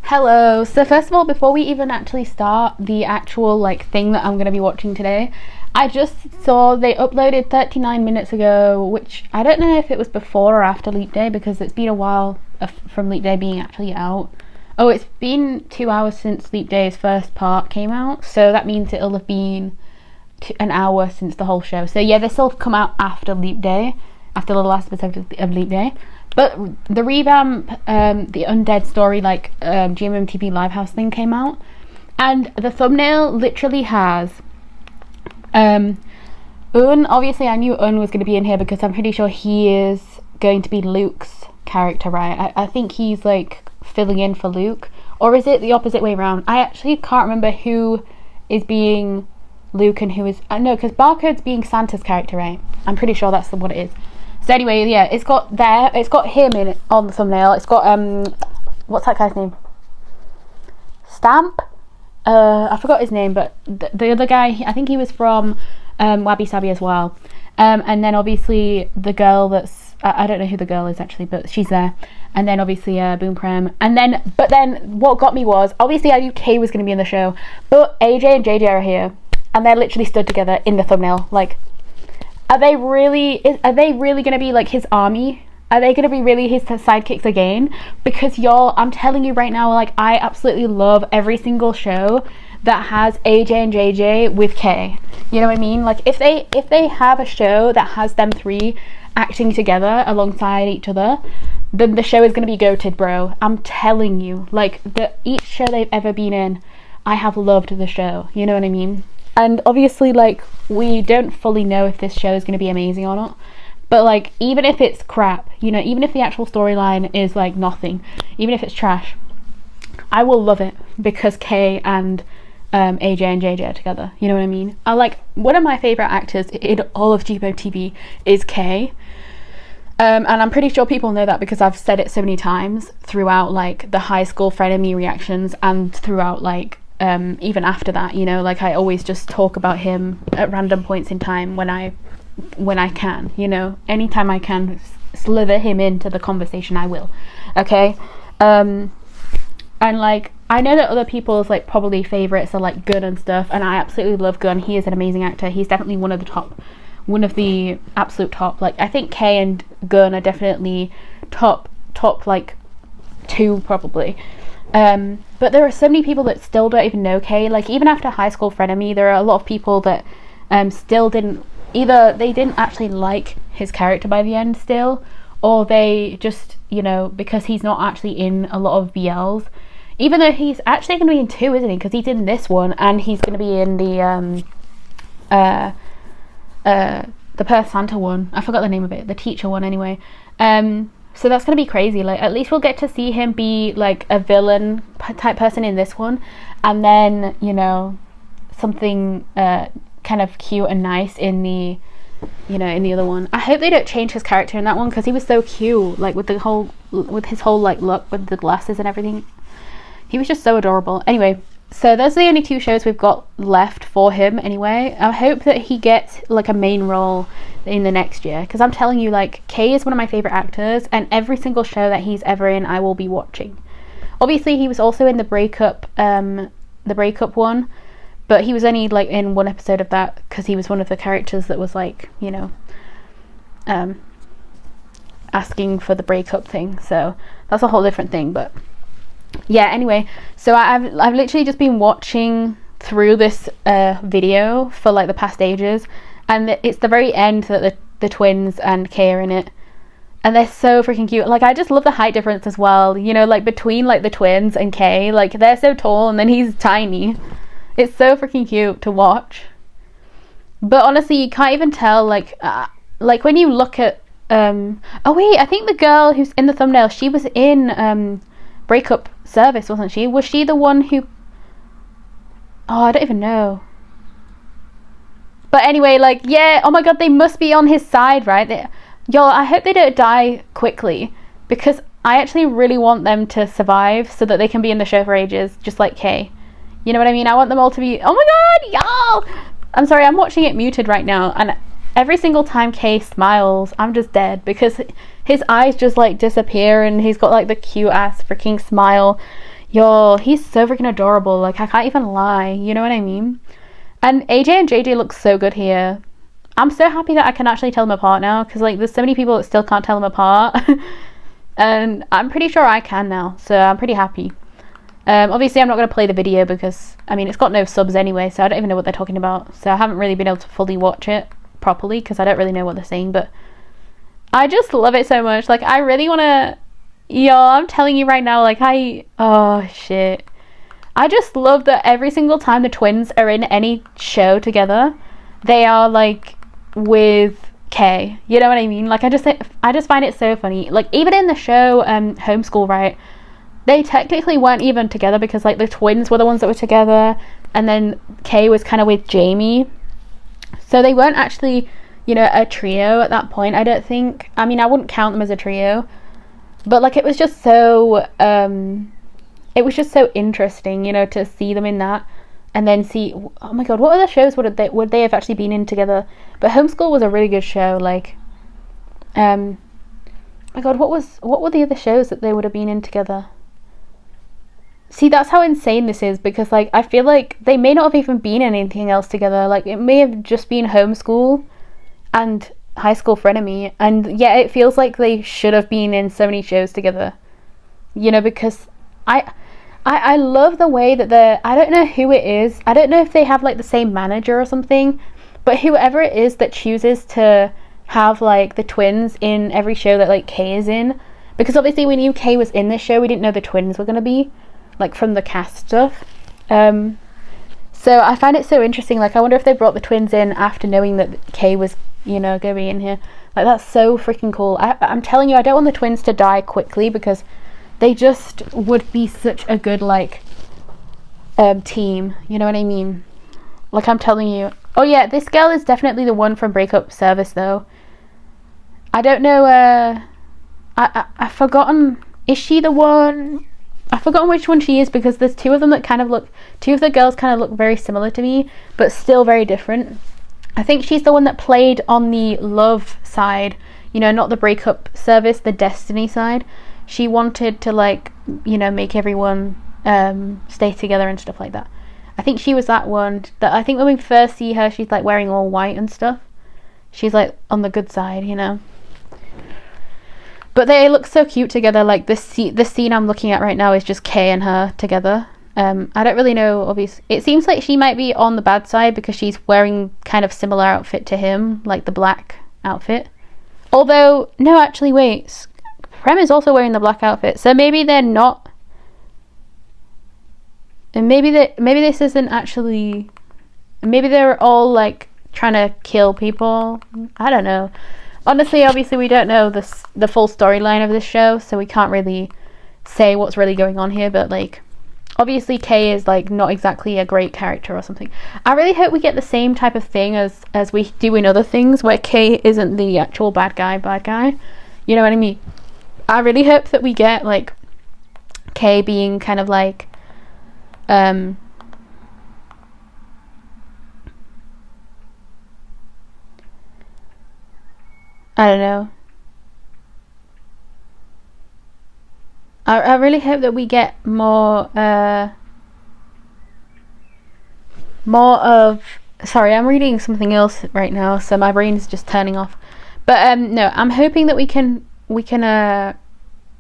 Hello. So first of all, before we even actually start the actual thing that I'm going to be watching today, I just saw they uploaded 39 minutes ago, which I don't know if it was before or after Leap Day because it's been a while from Leap Day being actually out. Oh, it's been 2 hours since Leap Day's first part came out, so that means it'll have been an hour since the whole show. So yeah, this will come out after Leap Day, after the last episode of Leap Day. But the revamp, the Undead Story, GMMTV Livehouse thing came out, and the thumbnail literally has Un. Obviously, I knew Un was going to be in here because I'm pretty sure he is going to be Luke's character, right? I think he's filling in for Luke, or is it the opposite way around? I actually can't remember who is being Luke and who is no, because Barcode's being Santa's character, right? I'm pretty sure that's what it is. So anyway, yeah, it's got him in it on the thumbnail. It's got what's that guy's name? Stamp? I forgot his name, but the other guy, I think he was from Wabi Sabi as well. And then obviously the girl that's I don't know who the girl is actually, but she's there. And then obviously Boom Prem. But then what got me was obviously I knew Kay was going to be in the show, but AJ and JJ are here, and they're literally stood together in the thumbnail. Are they really going to be his army? Are they going to be really his sidekicks again? Because y'all, I'm telling you right now, I absolutely love every single show that has AJ and JJ with Kay. You know what I mean? If they have a show that has them three acting together alongside each other, then the show is going to be goated, bro. I'm telling you. Each show they've ever been in, I have loved the show. You know what I mean? And obviously, we don't fully know if this show is going to be amazing or not. But, even if it's crap, even if the actual storyline is, nothing, even if it's trash, I will love it because Kay and AJ and JJ are together. You know what I mean? One of my favourite actors in all of GMMTV is Kay. And I'm pretty sure people know that because I've said it so many times throughout, the high school frenemy reactions and throughout, even after that, I always just talk about him at random points in time when I can, anytime I can slither him into the conversation, I will. Okay. And I know that other people's probably favorites are Gunn and stuff, and I absolutely love Gunn. He is an amazing actor. He's definitely one of the absolute top. I think Kay and Gunn are definitely top two probably. But there are so many people that still don't even know Kay. Even after High School Frenemy, there are a lot of people that still didn't actually like his character by the end still, or they just, because he's not actually in a lot of BLs, even though he's actually going to be in two, isn't he? Because he's in this one and he's going to be in the Perth Santa one. I forgot the name of it, the teacher one anyway. So that's going to be crazy. At least we'll get to see him be a villain type person in this one, and then something kind of cute and nice in the in the other one. I hope they don't change his character in that one because he was so cute, with his whole look with the glasses and everything. He was just so adorable. Anyway, so those are the only two shows we've got left for him anyway. I hope that he gets a main role in the next year, because I'm telling you, Kay is one of my favorite actors, and every single show that he's ever in I will be watching. Obviously he was also in the breakup one, but he was only in one episode of that because he was one of the characters that was asking for the breakup thing, so that's a whole different thing. But yeah, anyway, so I've literally just been watching through this video for the past ages, and it's the very end that the twins and Kay are in it, and they're so freaking cute. I just love the height difference as well, between the twins and Kay. They're so tall and then he's tiny. It's so freaking cute to watch. But honestly, you can't even tell when you look at oh wait, I think the girl who's in the thumbnail, she was in Breakup Service, wasn't she? Was she the one who... Oh, I don't even know. But anyway, yeah, oh my god, they must be on his side, right? Y'all, I hope they don't die quickly, because I actually really want them to survive so that they can be in the show for ages, just like Kay. You know what I mean? I want them all to be... Oh my god, y'all! I'm sorry, I'm watching it muted right now, and every single time Kay smiles, I'm just dead, because his eyes just disappear, and he's got the cute ass freaking smile. Yo, he's so freaking adorable. Like, I can't even lie. You know what I mean? And AJ and JJ look so good here. I'm so happy that I can actually tell them apart now, because like there's so many people that still can't tell them apart. And I'm pretty sure I can now, so I'm pretty happy. Obviously I'm not going to play the video because, I mean, it's got no subs anyway, so I don't even know what they're talking about. So I haven't really been able to fully watch it properly because I don't really know what they're saying, but I just love it so much. Like, I really want to... Yo, I'm telling you right now, like, oh, shit. I just love that every single time the twins are in any show together, they are, like, with Kay. You know what I mean? Like, I just find it so funny. Like, even in the show, Homeschool, right? They technically weren't even together because, like, the twins were the ones that were together, and then Kay was kind of with Jamie. So they weren't actually, you know, a trio at that point, I don't think. I mean, I wouldn't count them as a trio. But, like, it was just so interesting, you know, to see them in that. And then see, oh my god, what other shows would they have actually been in together? But Homeschool was a really good show, like, my god, what were the other shows that they would have been in together? See, that's how insane this is, because, like, I feel like they may not have even been in anything else together. Like, it may have just been Homeschool and High School Frenemy, and yeah, it feels like they should have been in so many shows together, you know, because I love the way that I don't know who it is, I don't know if they have like the same manager or something, but whoever it is that chooses to have like the twins in every show that like Kay is in, because obviously we knew Kay was in this show, we didn't know the twins were going to be, like, from the cast stuff. So I find it so interesting. Like, I wonder if they brought the twins in after knowing that Kay was, you know, going to be in here. Like, that's so freaking cool. I'm telling you, I don't want the twins to die quickly, because they just would be such a good, like, team. You know what I mean? Like, I'm telling you. Oh yeah, this girl is definitely the one from Breakup Service, though. I don't know, I've forgotten. Is she the one? I've forgotten which one she is, because there's two of them that kind of look, two of the girls kind of look very similar to me, but still very different. I think she's the one that played on the love side, you know, not the Breakup Service, the Destiny side. She wanted to, like, you know, make everyone stay together and stuff like that. I think she was that one. That I think when we first see her, she's like wearing all white and stuff. She's like on the good side, you know. But they look so cute together. Like, the scene I'm looking at right now is just Kay and her together. I don't really know, obviously. It seems like she might be on the bad side because she's wearing kind of similar outfit to him, like the black outfit. Although, no, actually, wait. Prem is also wearing the black outfit, so maybe they're not. And maybe this isn't actually. Maybe they're all like trying to kill people. I don't know. Honestly, obviously, we don't know the full storyline of this show, so we can't really say what's really going on here. But, like, obviously, Kay is like not exactly a great character or something. I really hope we get the same type of thing as we do in other things, where Kay isn't the actual bad guy. You know what I mean? I really hope that we get, like, Kay being kind of like, I don't know. I really hope that we get more of... Sorry, I'm reading something else right now, so my brain's just turning off. But, no, I'm hoping that we can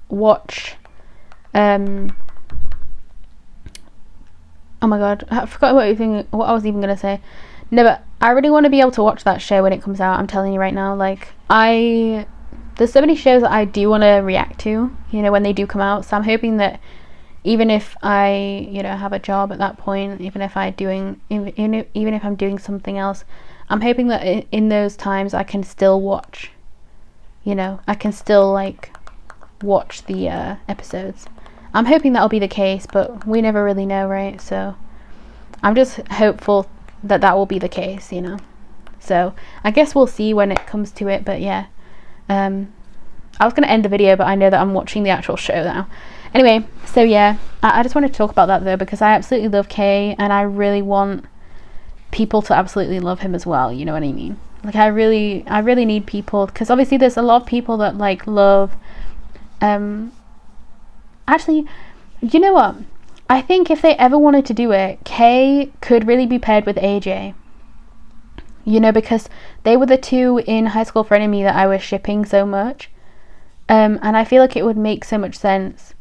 watch... oh my god, I forgot what I was even going to say. No, but I really want to be able to watch that show when it comes out, I'm telling you right now. Like, there's so many shows that I do want to react to, you know, when they do come out. So I'm hoping that even if I, you know, have a job at that point, even if I'm doing something else, I'm hoping that in those times I can still watch, you know, I can still, like, watch the episodes. I'm hoping that'll be the case, but we never really know, right? So I'm just hopeful that will be the case, you know. So I guess we'll see when it comes to it, but yeah. I was going to end the video, but I know that I'm watching the actual show now. Anyway, so yeah, I just wanted to talk about that though, because I absolutely love Kay, and I really want people to absolutely love him as well, you know what I mean? Like, I really need people, because obviously there's a lot of people that, like, love, actually, you know what? I think if they ever wanted to do it, Kay could really be paired with AJ. You know, because they were the two in High School Frenemy that I was shipping so much. And I feel like it would make so much sense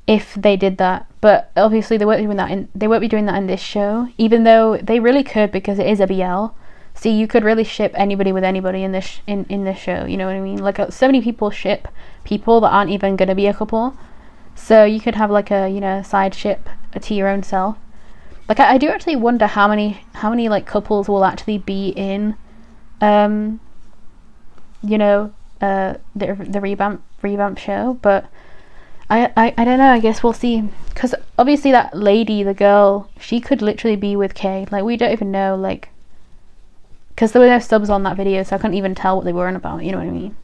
if they did that. But obviously they won't be doing that in this show, even though they really could, because it is a BL. So you could really ship anybody with anybody in this in this show, you know what I mean? Like, so many people ship people that aren't even going to be a couple. So you could have like a, you know, side ship to your own self. Like, I do actually wonder how many like couples will actually be in you know, the revamp show, but I don't know, I guess we'll see, because obviously that lady, the girl, she could literally be with Kay. Like, we don't even know, like, because there were no subs on that video, so I couldn't even tell what they were on about, you know what I mean?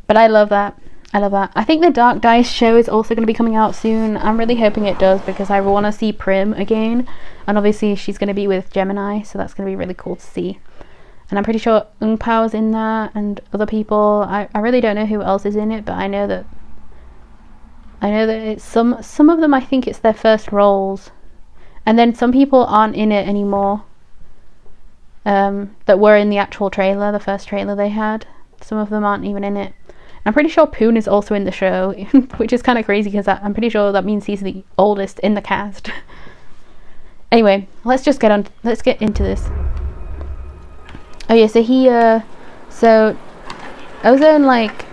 But I love that. I think the Dark Dice show is also going to be coming out soon. I'm really hoping it does, because I want to see Prim again, and obviously she's going to be with Gemini, so that's going to be really cool to see. And I'm pretty sure Ung Pao's in that, and other people. I really don't know who else is in it, but I know that it's some of them. I think it's their first roles, and then some people aren't in it anymore. That were in the actual trailer, the first trailer they had. Some of them aren't even in it. I'm pretty sure Poon is also in the show, which is kind of crazy, because I'm pretty sure that means he's the oldest in the cast. Anyway, let's get into this. Oh yeah, so Ozone, like,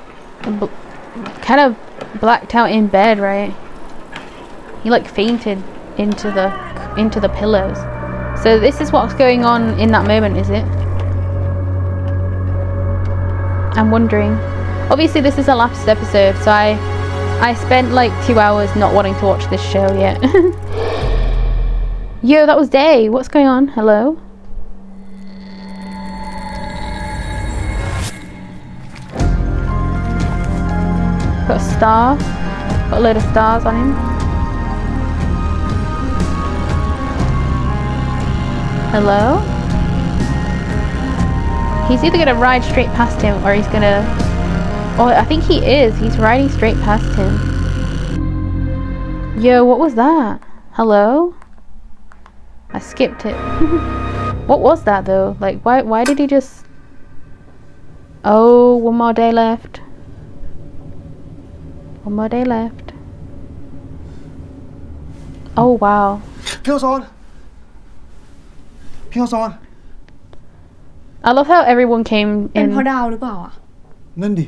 kind of blacked out in bed, right? He like fainted into the pillows. So this is what's going on in that moment, is it? I'm wondering. Obviously this is a last episode, so I spent like 2 hours not wanting to watch this show yet. Yo, that was Day. What's going on? Hello? Got a star. Got a load of stars on him. Hello? He's either gonna ride straight past him, or he's gonna... Oh, I think he is. He's riding straight past him. Yo, what was that? Hello? I skipped it. What was that though? Like, why did he just... Oh, one more day left. One more day left. Oh, wow. พี่โอซอน I love how everyone came เป็น in. เพราะดาวหรือเปล่าอ่ะ นั่นดิ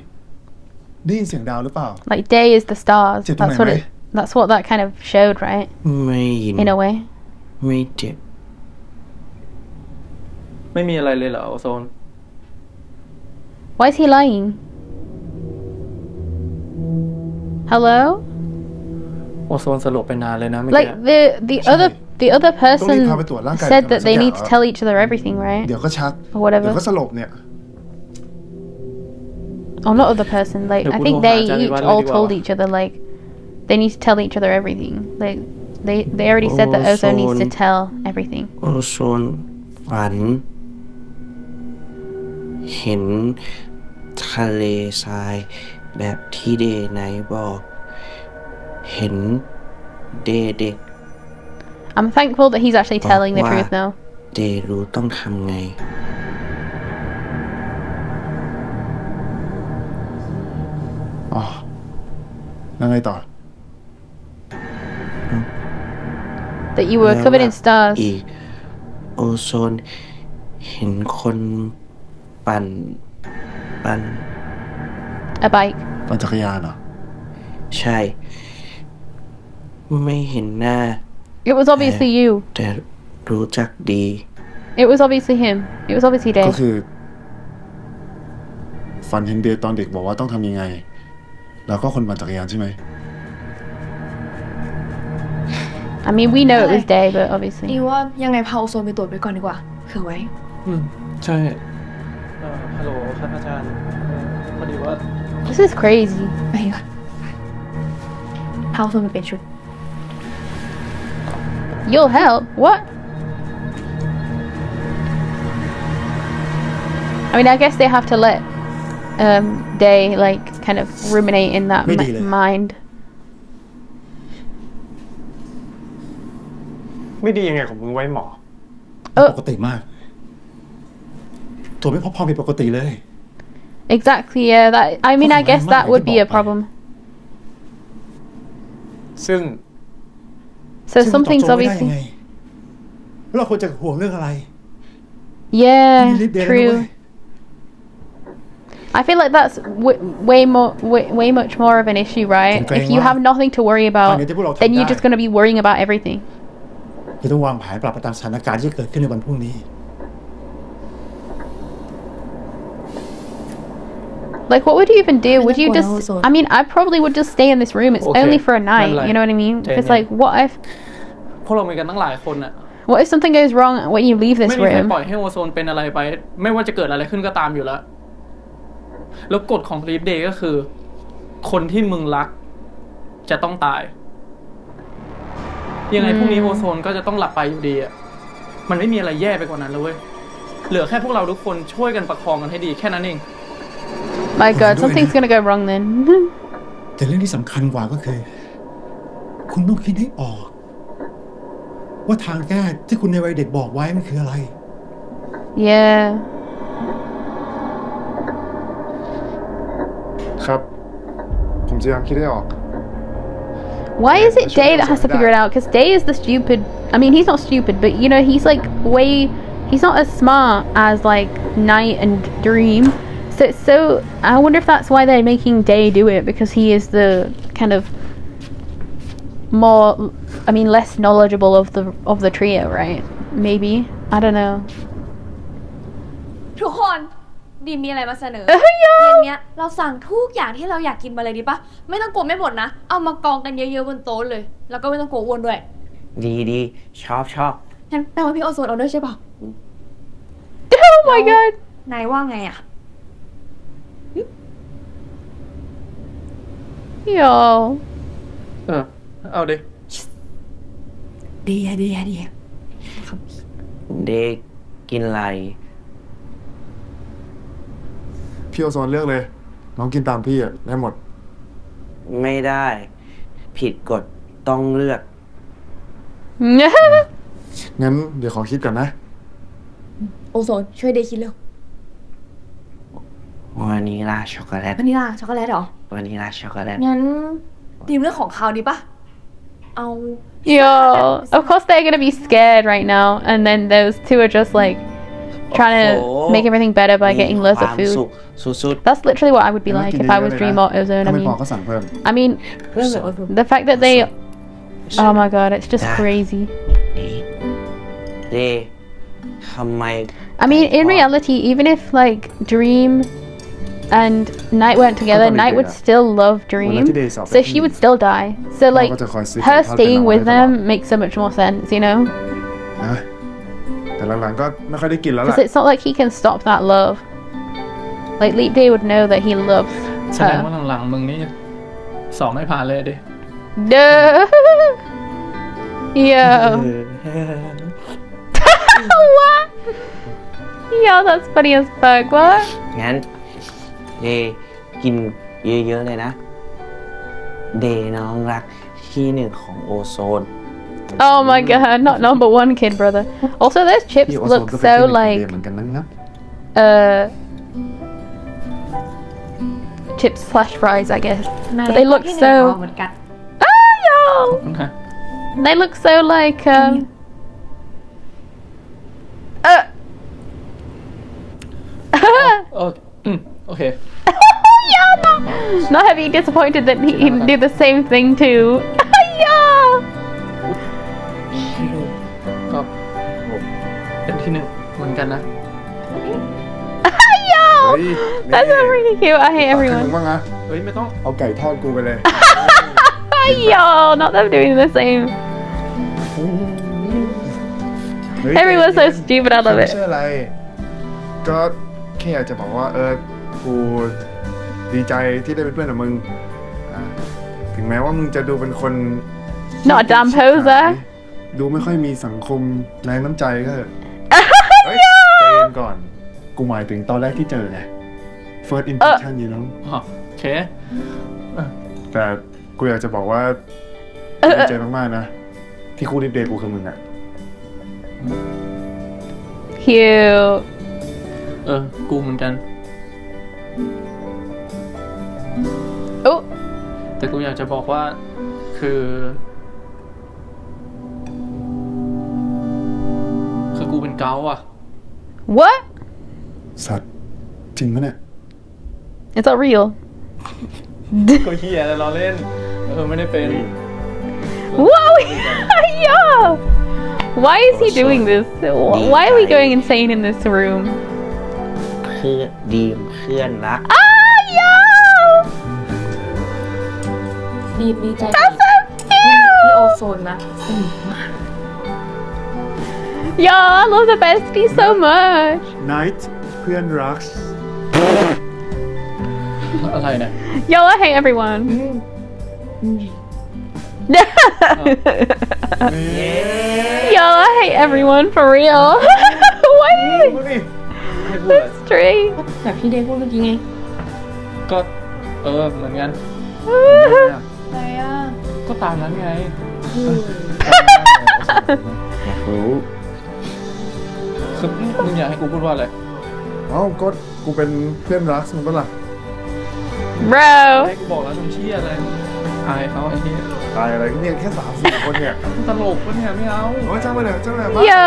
ได้ยินเสียงดาวหรือเปล่า Like, day is the stars. เจ็บตรงไหน That's what ไหม that's what that kind of showed, right? ไม่ยิน In a way. ไม่เจ็บ ไม่มีอะไรเลยเหรอโอโซน Why is he lying? Hello? โอโซนสลบไปนานเลยนะเมื่อกี้ Like, the other person ต้องรีบพาไปตรวจร่างกาย said ก่อน that they สักอย่าง need to tell each other everything, right? เดี๋ยวก็ชัก Or whatever. เดี๋ยวก็สลบเนี่ย Oh, not other person. Like, I think they each all told each other, like, they need to tell each other everything. Like, they already said that Ozone needs to tell everything. โอโซนฝัน เห็นทะเลทรายแบบที่เดย์ไนท์บอก เห็นเดย์เด็ก I'm thankful that he's actually telling the truth now. เดย์รู้ต้องทำไง อ๋อ แล้วไงต่อ That you were covered in stars. อีก โอโซน เห็นคนปั่น A bike. ปั่นจักรยานเหรอ ใช่ ไม่เห็นหน้า It was obviously you. แต่รู้จักดี It was obviously him. It was obviously ก็ Dave. คือ ฝันเห็นเดย์ตอนเด็กบอกว่าต้องทำยังไง แล้วก็คนปั่นจักรยานใช่ไหม I mean, we know it was Dave, but obviously. นี่ว่ายังไงพาโอโซนไปตรวจไปก่อนดีกว่าเผื่อไว้ ใช่ฮัลโหลครับอาจารย์พอดีว่า This is crazy. ไปก่อนพาโอโซนไปเปลี่ยนชุด You'll help. What? I mean, I guess they have to let Day, like, kind of ruminate in that mind. ไม่ดียังไงของมึงไว้หมอ ปกติมากตัวไม่พบความผิดปกติเลย Exactly, yeah. That I mean, I guess that would be a problem. ซึ่ง So something's ซึ่งมันตอบโจทย์ไม่ได้ obviously. ยังไงเราควรจะห่วงเรื่องอะไร Yeah, นี่ลิฟต์เดย์แล้วนะเว้ true. ย I feel like that's way much more of an issue, right? Think If youว่า have nothing to worry about, อันนี้ที่พวกเราทำ then you're ได้ just gonna be worrying about everything. จะต้องวางแผนปรับไปตามสถานการณ์ที่จะเกิดขึ้นในวันพรุ่งนี้ Like, what would you even do? Would you Well, just? also- I mean, I probably would just stay in this room. It's Okay, only for a night. like, You know what I mean? Because Daniel. like, what if พวกเรามีกันตั้งหลายคนอะ what if something goes wrong when you leave ไม่ this มีใคร room? ปล่อยให้โอโซนเป็นอะไรไป ไม่ว่าจะเกิดอะไรขึ้นก็ตามอยู่แล้ว แล้วกฎของลีฟเดย์ก็คือ คนที่มึงรัก จะต้องตาย ยังไงพรุ่งนี้โอโซนก็จะต้องหลับไปอยู่ดีอะมันไม่มีอะไรแย่ไปกว่านั้นเลยเว้ย เหลือแค่พวกเราทุกคนช่วยกันประคองกันให้ดีแค่นั้นเอง My God, doing something's it. gonna go wrong then. แต่เรื่องที่สำคัญกว่าก็คือ คุณต้องคิดให้ออก ว่าทางแก้ที่คุณในวัยเด็กบอกไว้มันคืออะไร Yeah. ครับ ผมจะพยายามคิดให้ออก Why is it Day that has to figure it out? Because Day is the stupid. I mean, he's not stupid, but you know, he's like way. He's not as smart as like Night and Dream. So I wonder if that's why they're making Day do it, because he is the kind of more. I mean, less knowledgeable of the trio, right? Maybe. I don't know. ทุกคนดีมมีอะไรมาเสนอ เยอะ เย็นเนี้ยเราสั่งทุกอย่างที่เราอยากกินมาเลยดีปะไม่ต้องกลัวไม่หมดนะ เอามากองกันเยอะๆบนโต๊ะเลย แล้วก็ไม่ต้องกลัวอ้วนด้วย ดีชอบ งั้นแปลว่าพี่โอโซนเอาด้วยใช่ปะ Oh my god. นายว่าไงอะ Yo. เอาดิ ดีอะ เดย์กินอะไร พี่โอโซนเลือกเลย น้องกินตามพี่อะได้หมด ไม่ได้ ผิดกฎต้องเลือก งั้นเดี๋ยวขอคิดก่อนนะ โอโซนช่วยเดย์คิดเร็ว วานิลาช็อกโกแลต วานิลาช็อกโกแลตเหรอ วานิลาช็อกโกแลต งั้นดีมเรื่องของเขาดีปะเอา Yo. Of course they're gonna be scared right now, and then those two are just like trying to make everything better by getting loads of มีความสุ food. ขสุด That's literally what I would be งั้น like กิน if I เยอะ was ๆเลย Dream นะ Auto Zone. ถ้า I ไม่พอ mean, ก็สั่งเพิ่ม I mean, เรื่องแบบ the fact that they, oh my god, it's just Yeah. crazy. ๆนี่เดย์ทำไม I mean, in reality, even if like Dream and Night weren't together, Probably Night would did, still love Dream, today is so she would still die. So like, ก็จะคอยซื้อ her ข้าว staying เป็น with น้อยตลอด them makes so much more sense, you know? นะแต่หลังๆก็ไม่ค่อยได้กินแล้วล่ะ Because it's not like he can stop that love. Like Leap Day would know that he loves แสดงว่า her. หลังๆมึงนี่สอบไม่ผ่านเลยดิ Duh. Yo. What? Yo, that's funny as fuck. What? งั้นเดย์กินเยอะๆเลยนะ เดย์น้องรักที่หนึ่งของโอโซน Oh my god, not number one kid, brother. Also, those chips พี่โอโซน look ก็เป็น so ที่หนึ่งของ like เดย์เหมือนกันนะครับ chips slash fries, I guess. นาย But they look ที่หนึ่ง so. เอาเหมือนกัน Ah, yo. นะ They look so likeโอเคโอเค yeah, no. Not having disappointed that he did the same thing too. Yeah. ก็เป็นที่หนึ่งเหมือนกันนะ Yo. เฮ้ย That's so freaking cute. I hate ตักให้มึง everyone. บ้างนะ เฮ้ยไม่ต้อง เอาไก่ทอดกูไปเลย Yo, not them doing the same. เฮ้ย Everyone's so stupid. I love ไม่ it. ใช่อะไร ก็แค่อยากจะบอกว่ากูดีใจที่ได้เป็นเพื่อนกับมึงอ่าถึงแม้ว่ามึงจะดูเป็นคน Not a damn poser. ดูไม่ค่อยมีสังคมแรงน้ำใจก็เถอะเฮ้ยใจเย็นก่อน กูหมายถึงตอนแรกที่เจอไง first impression อยู่น้อง อ๋อโอเค แต่กูอยากจะบอกว่าดีใจมากๆนะ ที่คู่ริบเดย์กูคือมึงอะ Cute. กูเหมือนกัน Oh, แต่กูอยากจะบอกว่า คือกูเป็นเกาต์อ่ะ what? สัตว์จริงปะเนี่ย It's not real. ก็เฮียแต่เราเล่น ไม่ได้เป็น Whoa! Yeah! Why is he doing this? Why are we going insane in this room? เพื่อนดีมเพื่อนรัก Ah, yo! ดีใจ That's so พี่โอ cute! โซนนะสนิทมาก Yo, I love the bestie so much. Night เพื่อนรัก อะไรเนี่ย Yo, I hate everyone. Yo, I hate everyone for real. Why? ดูดิ ให้พูดอะไร That's strange. แบบที่เดย์พูดเมื่อกี้ไง ก็ เหมือนกัน อะไรอ่ะ ก็ตามนั้นไง อยากรู้ คือมึงอยากให้กูพูดว่าอะไร เอ้าก็กูเป็นเพื่อนรักมึงก็ล่ะ Bro. ให้กูบอกแล้วมึงเชี่ยอะไรอายเขาไอ้เหี้ย ตายอะไรเนี่ยแค่3-4 คนเนี่ย ตลกปะเนี่ยไม่เอา โอ้ยจ้างมาเลยจ้างมาเลยมา Yo.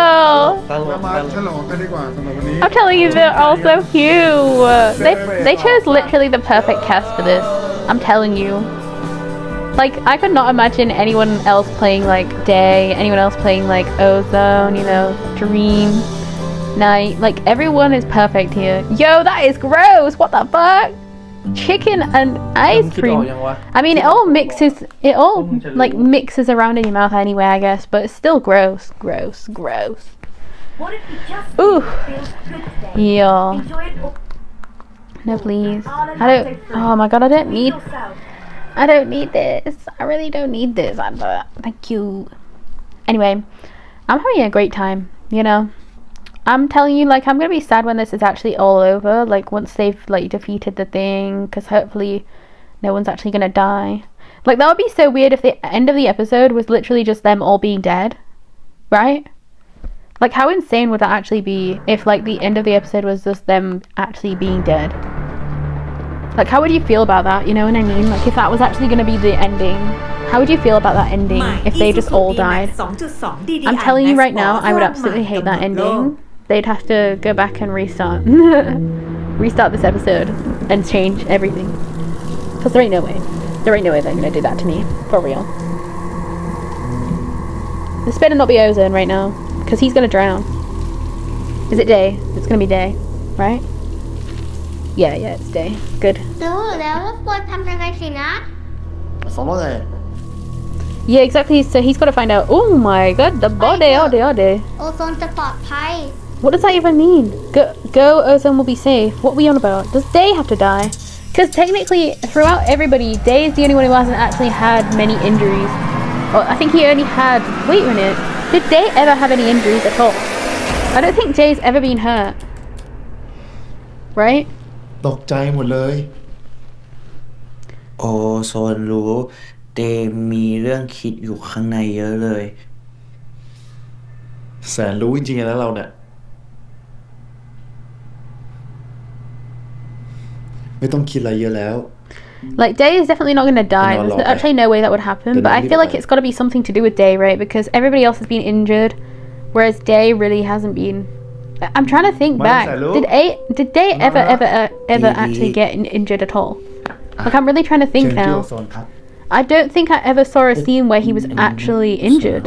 ตลก มา ตล ฉ ก ลองกันดีกว่าสำหรับวันนี้ I'm telling you, they're all so cute. They chose literally the perfect cast for this. I'm telling you. Like, I could not imagine anyone else playing like Day, anyone else playing like Ozone, you know, Dream, Night. Like, everyone is perfect here. Yo, that is gross. What the fuck? Chicken and มึ ice งคิดออก cream. ยังวะ I mean, it all like mixes around in your mouth anyway, I guess, but it's still gross. Gross. What if you just Ooh. feel good today? Yeah. Enjoy it all. No, please. I don't. Oh my god, I don't need. Yourself. I don't need this. I really don't need this. Thank you. Anyway, I'm having a great time, you know. I'm telling you, like, I'm gonna be sad when this is actually all over. Like, once they've, like, defeated the thing, because hopefully no one's actually gonna die. Like, that would be so weird if the end of the episode was literally just them all being dead. Right? Like, how insane would that actually be if, like, the end of the episode was just them actually being dead? Like, how would you feel about that? You know what I mean? Like, if that was actually going to be the ending, how would you feel about that ending if they just all died? I'm telling you right now, I would absolutely hate that ending. They'd have to go back and restart. Restart this episode and change everything. Because there ain't no way. There ain't no way they're going to do that to me. For real. This better not be Ozone right now. Because he's going to drown. Is it Day? It's going to be Day. Right? Yeah, it's Day. Good. รู้แล้วว่าควรทำยังไงสินะ follow that Yeah, exactly. So he's got to find out. Oh my god, the body, ode. โอโซนจะปลอดภัย What does that even mean? Go, Ozone will be safe. What are we on about? Does Day have to die? Because technically, throughout everybody, Day is the only one who hasn't actually had many injuries. Oh, I think he only had. Wait a minute. Did Day ever have any injuries at all? I don't think Day's ever been hurt. Right? ตกใจหมดเลย โอโซนรู้เดมมีเรื่องคิดอยู่ข้างในเยอะเลย แสนรู้จริงๆแล้วเราเนี่ย ไม่ต้องคิดอะไรเยอะแล้ว Like, Day is definitely not going to die. No, There's no, actually no way that would happen. They're But not I feel gonna like it's got to be something to do with Day, right? Because everybody else has been injured, whereas Day really hasn't been. I'm trying to think back. Did Day ever actually get injured at all? Like, I'm really trying to เชิ think ญพี่โอ now. โซนครับ I don't think I ever saw a scene where he was actually injured,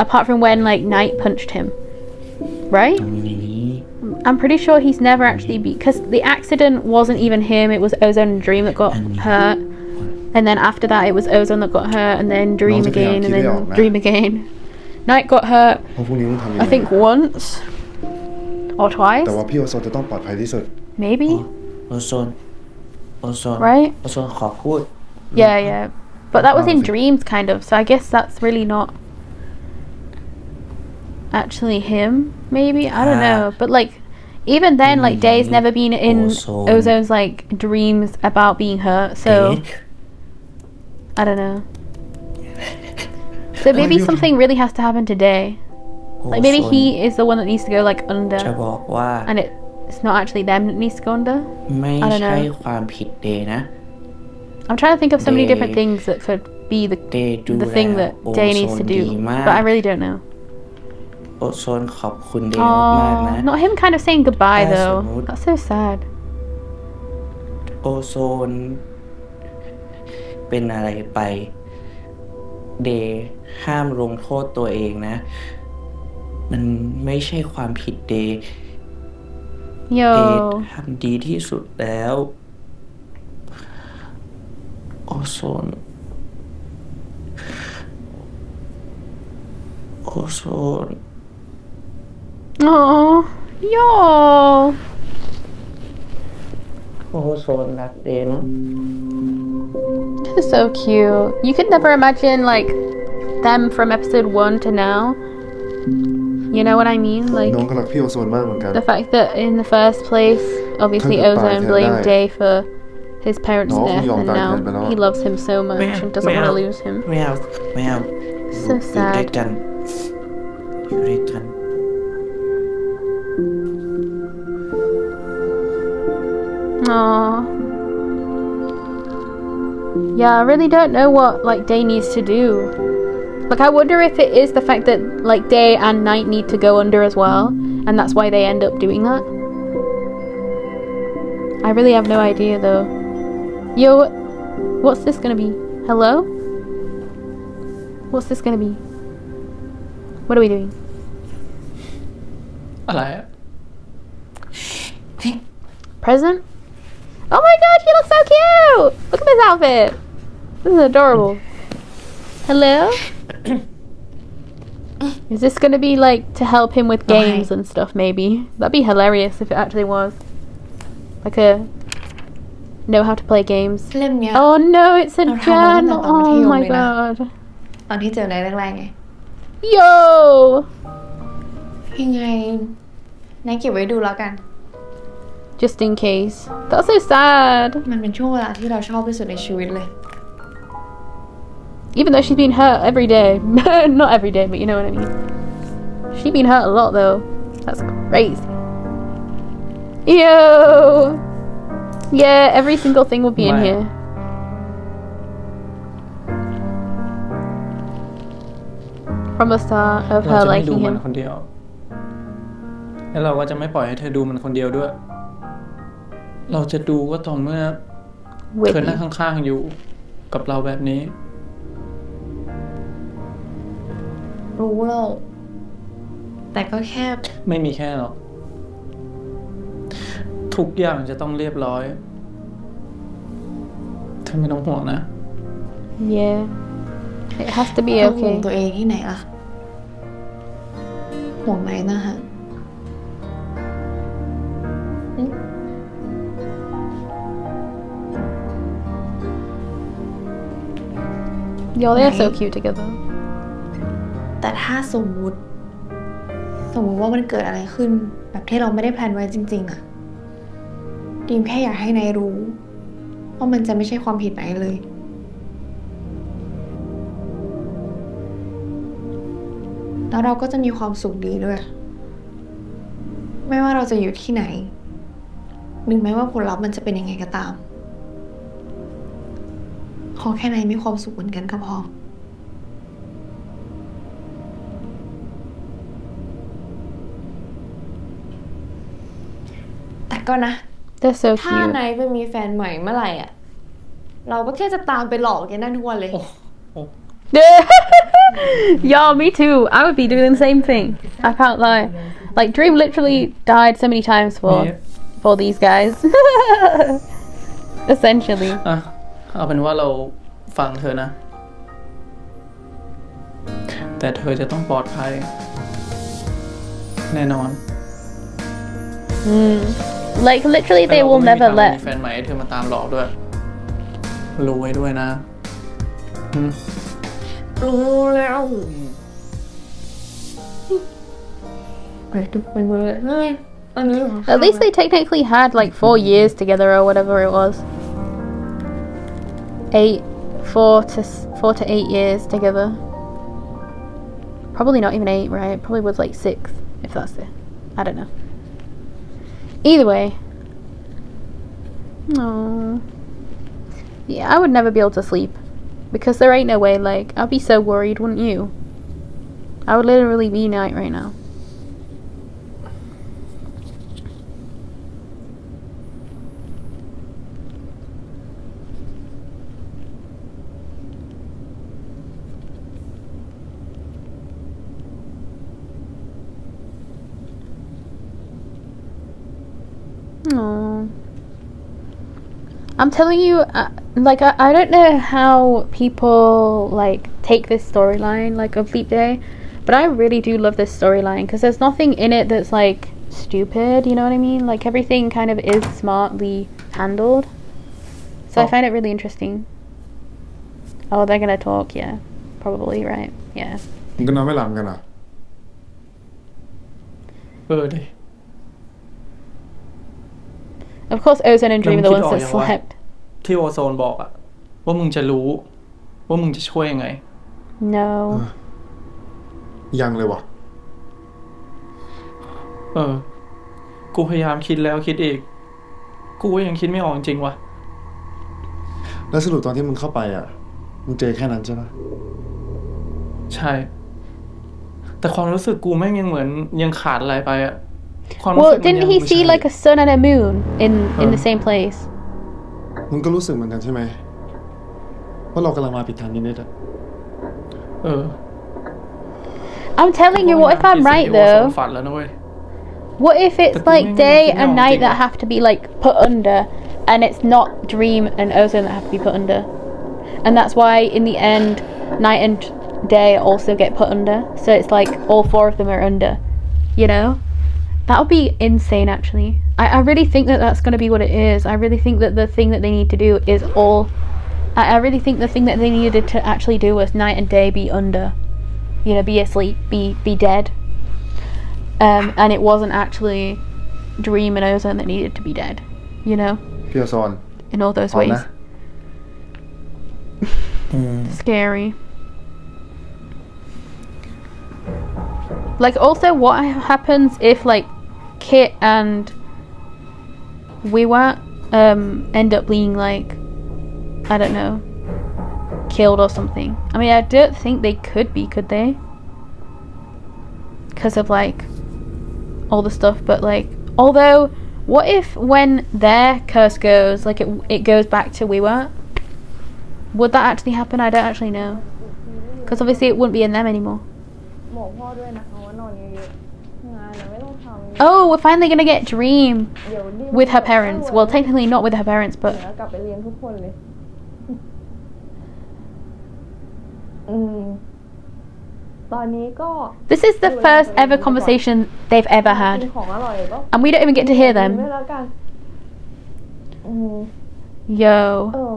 apart from when, like, Knight punched him. Right? ตรงนี้ I'm pretty sure he's never actually because the accident wasn't even him, it was Ozone and Dream that got hurt. And then after that it was Ozone that got hurt, and then Dream Nonsense, again, and keep it then on, man. Dream again. Knight got hurt, เพราะพรุ่งนี้ต้องทำยังไง I think once or twice, แต่ว่าพี่โอโซนจะต้องปลอดภัยที่สุด maybe. โอโซน Right? โอโซนขอพูด Yeah. But that was in Dreams, kind of, so I guess that's really not actually him, maybe? I don't know. But, like, even then, like, Day's never been in Ozone's, like, dreams about being hurt, so เอ็ก I don't know. So maybe something really has to happen today. Like maybe โอโซน he is the one that needs to go like จะ under, บอกว่า and it's not actually them that needs to go under. ไม่ I don't ใช่ know. ความผิดเดย์นะ I'm trying to think of so many different They- things that could be เดย์ดู the แล thing that โอ Day โซ needs น to ดี do, มาก but I really don't know. โอโซนขอบคุณเดย์มากๆนะ Oh, not him kind of saying goodbye As a though. mood. That's so sad. โอโซน เป็นอะไรไปเดย์ห้ามลงโทษตัวเองนะ มันไม่ใช่ความผิดเดย์ เดย์ Yo. ทำดีที่สุดแล้ว โอโซน โอโซน Oh, yo. โอโซนรักเดย์นะ This is so cute. You could never imagine like them from episode 1 to now. You know what I mean? Like น้องก็รักพี่โอโซนมากเหมือนกัน the fact that in the first place, obviously Kind of Ozone bad, blamed yeah. Day for his parents' No, death, we all and died now then, but not- he loves him so much and doesn't want to lose him. ไม่เอาไม่เอา So อยู่ด้วย sad. กัน อยู่ด้วยกัน Aww. Yeah, I really don't know what like Day needs to do. Like I wonder if it is the fact that like Day and Night need to go under as well, and that's why they end up doing that. I really have no idea though. Yo, what's this gonna be? Hello? What's this gonna be? What are we doing? อะไรอะ Present? Oh my god, she looks so cute! Look at this outfit! This is adorable. Hello? Is this gonna be like to help him with games and stuff, maybe? That'd be hilarious if it actually was. Like a know how to play games. เล่มเนี้ย Oh no, it's a Or how about journal. the Oh my Mateo god. ตอนที่เจอในแรกๆไง Yo! ยังไงนายเก็บไว้ดูแล้วกัน Just in case. That's so sad. มันเป็นช่วงเวลาที่เราชอบที่สุดในชีวิตเลย Even though she's been hurt every day. Not every day, but you know what I mean. She's been hurt a lot though. That's crazy. Yo! Yeah, every single thing will be in Wow. here. From the start of เรา her จะไม่ดู liking มัน him. คนเดียว แล้วเราก็จะไม่ปล่อยให้เธอดูมันคนเดียวด้วย เราจะดูก็ต่อเมื่อ With เธอนั่ง him. ข้างๆอยู่กับเราแบบนี้ รู้แล้ว แต่ก็แค่ ไม่มีแค่หรอก ทุกอย่างจะต้องเรียบร้อยเธอไม่ต้องห่วงนะ Yeah. It has to be ต้องห่วง okay. ตัวเองที่ไหนล่ะ ห่วงไหนนะฮะ Yo, they're so Right. cute together. แต่ถ้าสมมุติว่ามันเกิดอะไรขึ้น แบบที่เราไม่ได้แพลนไว้จริงๆอะดีมแค่อยากให้นายรู้ว่ามันจะไม่ใช่ความผิดนายเลย แล้วเราก็จะมีความสุขดีด้วย ไม่ว่าเราจะอยู่ที่ไหนหรือแม้ว่าผลลัพธ์มันจะเป็นยังไงก็ตาม ขอแค่นายมีความสุขเหมือนกันก็พอ แต่ก็นะ They're so ถ้า cute. นายไปมีแฟนใหม่เมื่อไหร่อ่ะ เราก็แค่จะตามไปหลอกแกนั่นทุกวันเลย Yo, me too. I would be doing the same thing. I can't lie. Like Dream literally died so many times Yeah. for these guys. Essentially. อ่ะ เอาเป็นว่าเราฟังเธอนะ แต่เธอจะต้องปลอดภัย แน่นอน Like literally, และ they เราก็ will ไม่มี never ทางมี let. แฟนใหม่ให้เธอมาตามหลอกด้วย รู้ไว้ด้วยนะอืม รู้แล้วไปดูไปเมื่อเฮ้ยอันนี้ At least they technically had like 4 years together or whatever it was. 4 to 8 years together. Probably not even 8, right? Probably was like 6, if that's it. I don't know. Either way. No. Yeah, I would never be able to sleep. Because there ain't no way, like, I'd be so worried, wouldn't you? I would literally be night right now. Oh, I'm telling you, like, I don't know how people, like, take this storyline, like, of Leap Day, but I really do love this storyline, because there's nothing in it that's, like, stupid, you know what I mean? Like, everything kind of is smartly handled, so I find it really interesting. Oh, they're gonna talk, yeah, probably, right, yeah. มึงก็นอนไม่หลับกันเหรอ ดิ Of course, Ozone and Dream are the ones that แล้วมึงคิดออกยังวะ slept. ที่โอโซนบอกอะว่ามึงจะรู้ ว่ามึงจะช่วยยังไง No. ยังเลยวะ กูพยายามคิดแล้วคิดอีก กูก็ยังคิดไม่ออกจริงๆวะ แล้วสรุปตอนที่มึงเข้าไปอ่ะ มึงเจอแค่นั้นใช่ปะ ใช่ แต่ความรู้สึกกูแม่งยังเหมือนยังขาดอะไรไปอะความรู้ Well, สึกมันยัง didn't he ไม่ see ใช่ like a sun and a moon in the same place? มึงก็รู้สึกเหมือนกันใช่ไหมว่าเรากำลังมาผิดทางนิดๆอ่ะ I'm telling you, what if I'm right โอโซ though? นฝันแล้วนะเว้ย What if it's like day and night that have to be like put under, and it's not Dream and Ozone that have to be put under, and that's why in the end, night and day also get put under. So it's like all 4 of them are under. You know, that would be insane. Actually, I really think that that's going to be what it is. I really think that the thing that they need to do is all. I really think the thing that they needed to actually do was night and day be under. You know, be asleep, be dead. And it wasn't actually Dream and Ozone that needed to be dead, you know, พี่โอโซน in all those พร้อม ways. นะ Scary. Like, also, what happens if, like, Kit and Wiwa end up being, like, I don't know, killed or something? I mean, I don't think they could be, could they? Because of, like, all the stuff, but, like, although, what if when their curse goes, like, it goes back to Wiwa? Would that actually happen? I don't actually know. Because obviously it wouldn't be in them anymore. บอกพ่อด้วยนะคะว่านอนเยอะๆงานน่ะไม่ต้องทำ Oh, we're finally gonna get Dream เดี๋ยวดิ with her parents. Well, technically not with her parents, เดี๋ยว but กลับไปเรียนทุกคนเลย ตอนนี้ก็ this is the first ever conversation they've ever กิน had, ของอร่อยก็ and we don't even get to hear ไม่ them. แล้วกัน Yo.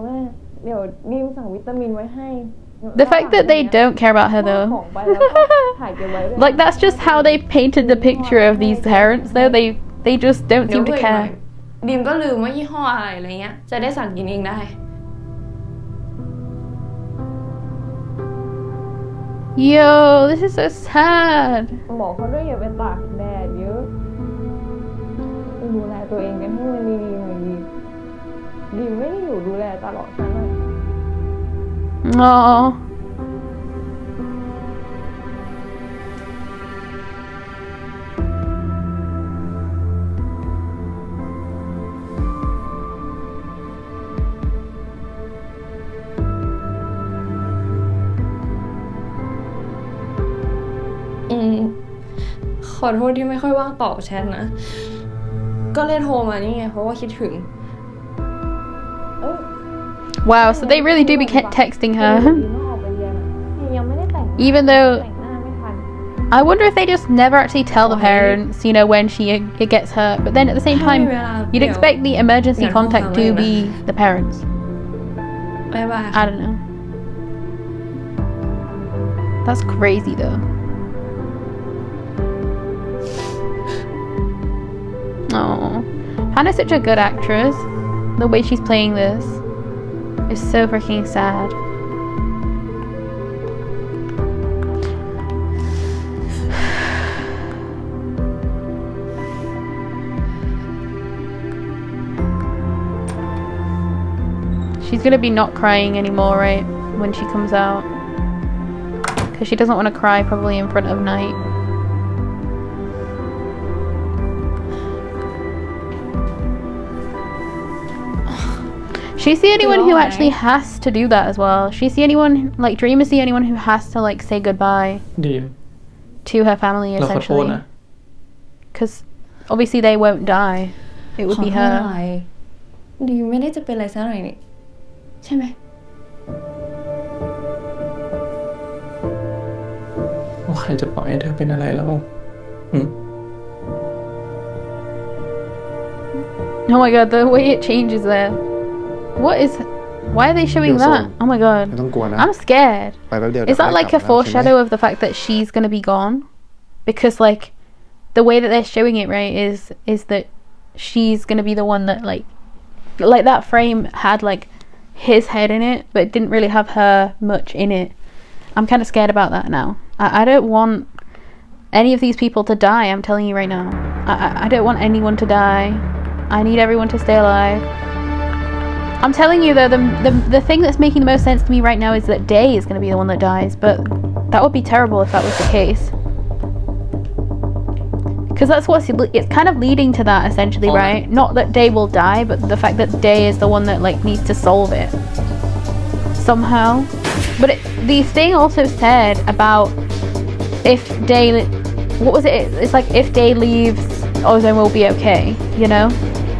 แม่เดี๋ยวดิมสั่งวิตามินไว้ให้ The fact that they don't care about her ข though. องไปแล้วก็ถ่ายเก็บไว้ด้วย Like, that's just how they painted the picture of these parents though. They just don't เดี๋ยว seem to เผื่ออีกหน่อย care. ดิมก็ลืมว่ายี่ห้ออะไรอะไรเงี้ย จะได้สั่งกินเองได้ Yo, this is so sad. บอกเขาด้วยอย่าไปตากแดดเยอะดูแลตัวเองกันให้มันดีๆหน่อยดีดิมไม่ได้อยู่ดูแลตลอดฉันเลย Aww. ขอโทษที่ไม่ค่อยว่างตอบแชทนะ ก็เลยโทรมานี่ไง เพราะว่าคิดถึง Wow, so they really do be texting ดิ her. มต้องออกไปเรียนอะยังไม่ได้แต่ง Even though แต่งหน้าไม่ทัน I wonder if they just never actually tell the parents, you know, when it gets hurt. But then at the same time, you'd expect the emergency contact to be the parents. บ๊ายบาย I don't know. That's crazy though. Oh, Hannah's such a good actress. The way she's playing this is so freaking sad. She's gonna be not crying anymore, right? When she comes out. Because she doesn't want to cry probably in front of Knight. She's the only one who actually has to do that as well. She's the only one, like, Dream is the only one who has to, like, say goodbye ดีม to her family, เราขอโทษ essentially. นะ Because obviously they won't die. It ข would อ be โทษอะ her. ไรดีไม่ได้จะเป็นอะไรซะหน่อยนี่ใช่ไหม ว่าใครจะปล่อยให้เธอเป็นอะไรแล้วหืม Oh my god, the way it changes there. What is... Why are they showing that? Oh my ไม่ god. ต้องกลัวนะ I'm scared. ไปแป๊บเดียว Is that like a foreshadow of the fact that she's gonna be gone? Because like the way that they're showing it, right, is that she's gonna be the one that like that frame had like his head in it, but it didn't really have her much in it. I'm kind of scared about that now. I don't want any of these people to die. I'm telling you right now. I don't want anyone to die. I need everyone to stay alive. I'm telling you though, the thing that's making the most sense to me right now is that Day is going to be the one that dies, but that would be terrible if that was the case. Because that's it's kind of leading to that essentially, right? Not that Day will die, but the fact that Day is the one that like needs to solve it somehow. But the thing also said about if Day, what was it? It's like if Day leaves, Ozone will be okay, you know?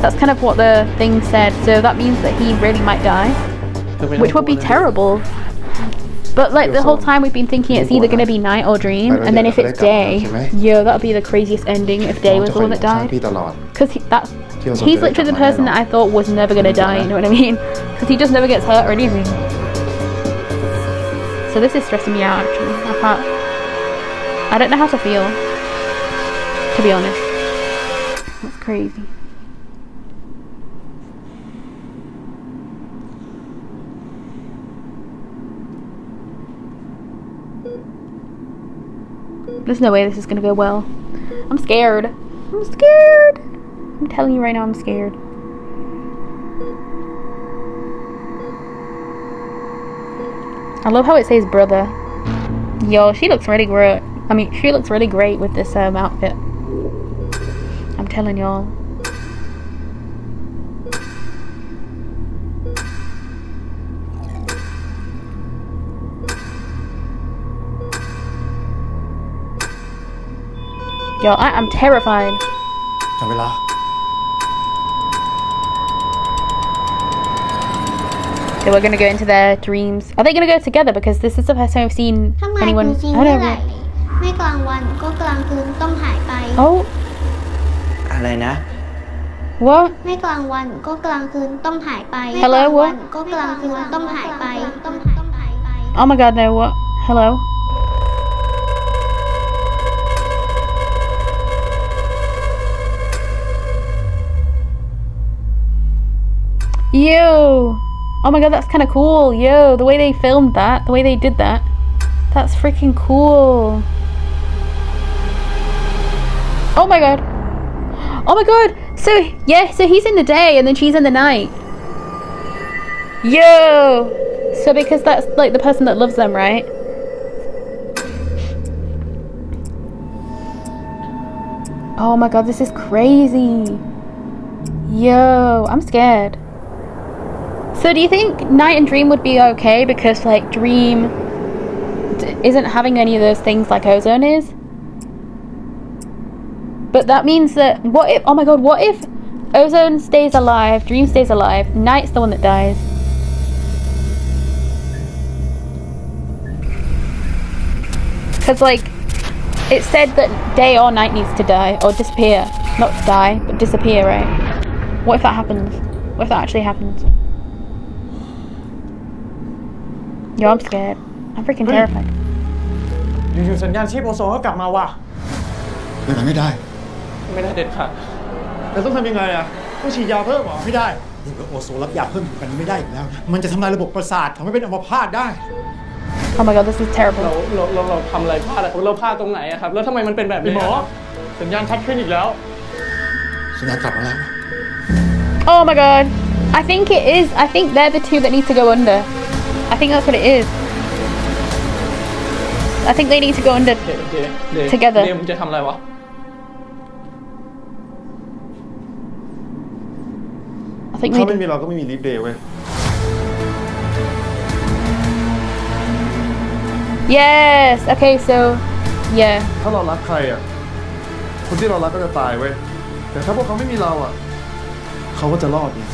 That's kind of what the thing said, so that means that he really might die, เธอไม่ต้อง which would be กลัวเลย terrible. But like the whole time we've been thinking it's either going to be Night or Dream, and then if it's Day, yo, that would be the craziest ending if Day was the one that พี่ died. ตลอด Because he's literally the person that I thought was never going to die, you know what I mean? Because he just never gets hurt or anything. So this is stressing me out actually. I don't know how to feel, to be honest. That's crazy. There's no way this is gonna go well. I'm scared. I'm scared. I'm telling you right now, I'm scared. I love how it says brother. Yo, she looks really great. I mean, she looks really great with this outfit. I'm telling y'all. Yo, I'm terrified. จับเวลา So we're gonna go into their dreams. Are they gonna go together? Because this is the first time I've seen ทำไม anyone. จริง I เมื่อ don't ไหร่ know. ไม่กลางวันก็กลางคืนต้องหายไป Oh, อะไรนะ what? ไม่กลางวันก็กลางคืนต้องหายไป Hello, ไม่กลางวัน what? ก็กลางคืนต้องหายไปต้องหายไป Oh my god, no, what? Hello? Yo! Oh my god, that's kind of cool. Yo, the way they filmed that, the way they did that, that's freaking cool. Oh my god. Oh my god. So, yeah, so he's in the day and then she's in the night. Yo! So because that's like the person that loves them, right? Oh my god, this is crazy. Yo, I'm scared. So do you think Night and Dream would be okay because like Dream isn't having any of those things like Ozone is? But that means that what if, oh my god, what if Ozone stays alive, Dream stays alive, Night's the one that dies? Because like it said that Day or Night needs to die or disappear. Not die, but disappear, right? What if that happens? What if that actually happens? Yo, I'm scared. I'm freaking terrified. อยู่ๆสัญญาณชีพโอโซนก็กลับมาว่ะ เป็นไปไม่ได้ ไม่ได้เด็ดขาด แต่ต้องทำยังไงอ่ะต้องฉีดยาเพิ่มเหรอ ไม่ได้ยิ่งกับโอโซรับยาเพิ่มกันไม่ได้อีกแล้ว มันจะทำลายระบบประสาททำให้เป็นอัมพาตได้ Oh my god, this is terrible. เราทำอะไรพลาดอะเราพลาดตรงไหนอะครับ แล้วทำไมมันเป็นแบบ ไอ้ นี้ หมอ อะ สัญญาณชัดขึ้นอีกแล้ว สัญญาณกลับมาแล้ว Oh my god. I think it is. I think they're the two that need to go under. I think that's what it is. I think they need to go under เด together. มึงจะทำอะไรวะ I think ถ้า we ไม่ do. มีเราก็ไม่มีลิฟเดย์เว้ย Yes. Okay. So, yeah. ถ้าเรารักใครอ่ะ คนที่เรารักก็จะตายเว้ย แต่ถ้าพวกเขาไม่มีเราอ่ะ เขาก็จะรอดอีก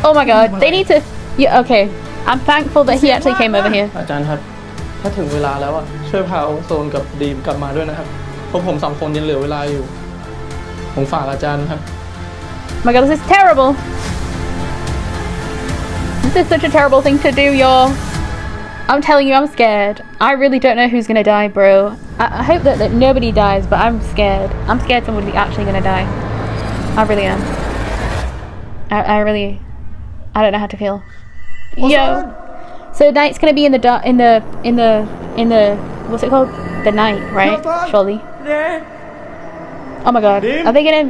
Oh my God. They need to. Yeah. Okay. I'm thankful that he actually came over here. อาจารย์ครับ ถ้าถึงเวลาแล้วอ่ะ ช่วยพาโอโซนกับดีมกลับมาด้วยนะครับ เพราะผม2 คนยังเหลือเวลาอยู่ ผมฝากอาจารย์ครับ Oh my God. This is terrible. This is such a terrible thing to do, y'all. I'm telling you, I'm scared. I really don't know who's gonna die, bro. I hope that nobody dies, but I'm scared. I'm scared somebody's actually gonna die. I really am. I really, I don't know how to feel. Yo. So night's gonna be in the dark, in the what's it called? The night, right? Surely. Oh my God. Are they gonna?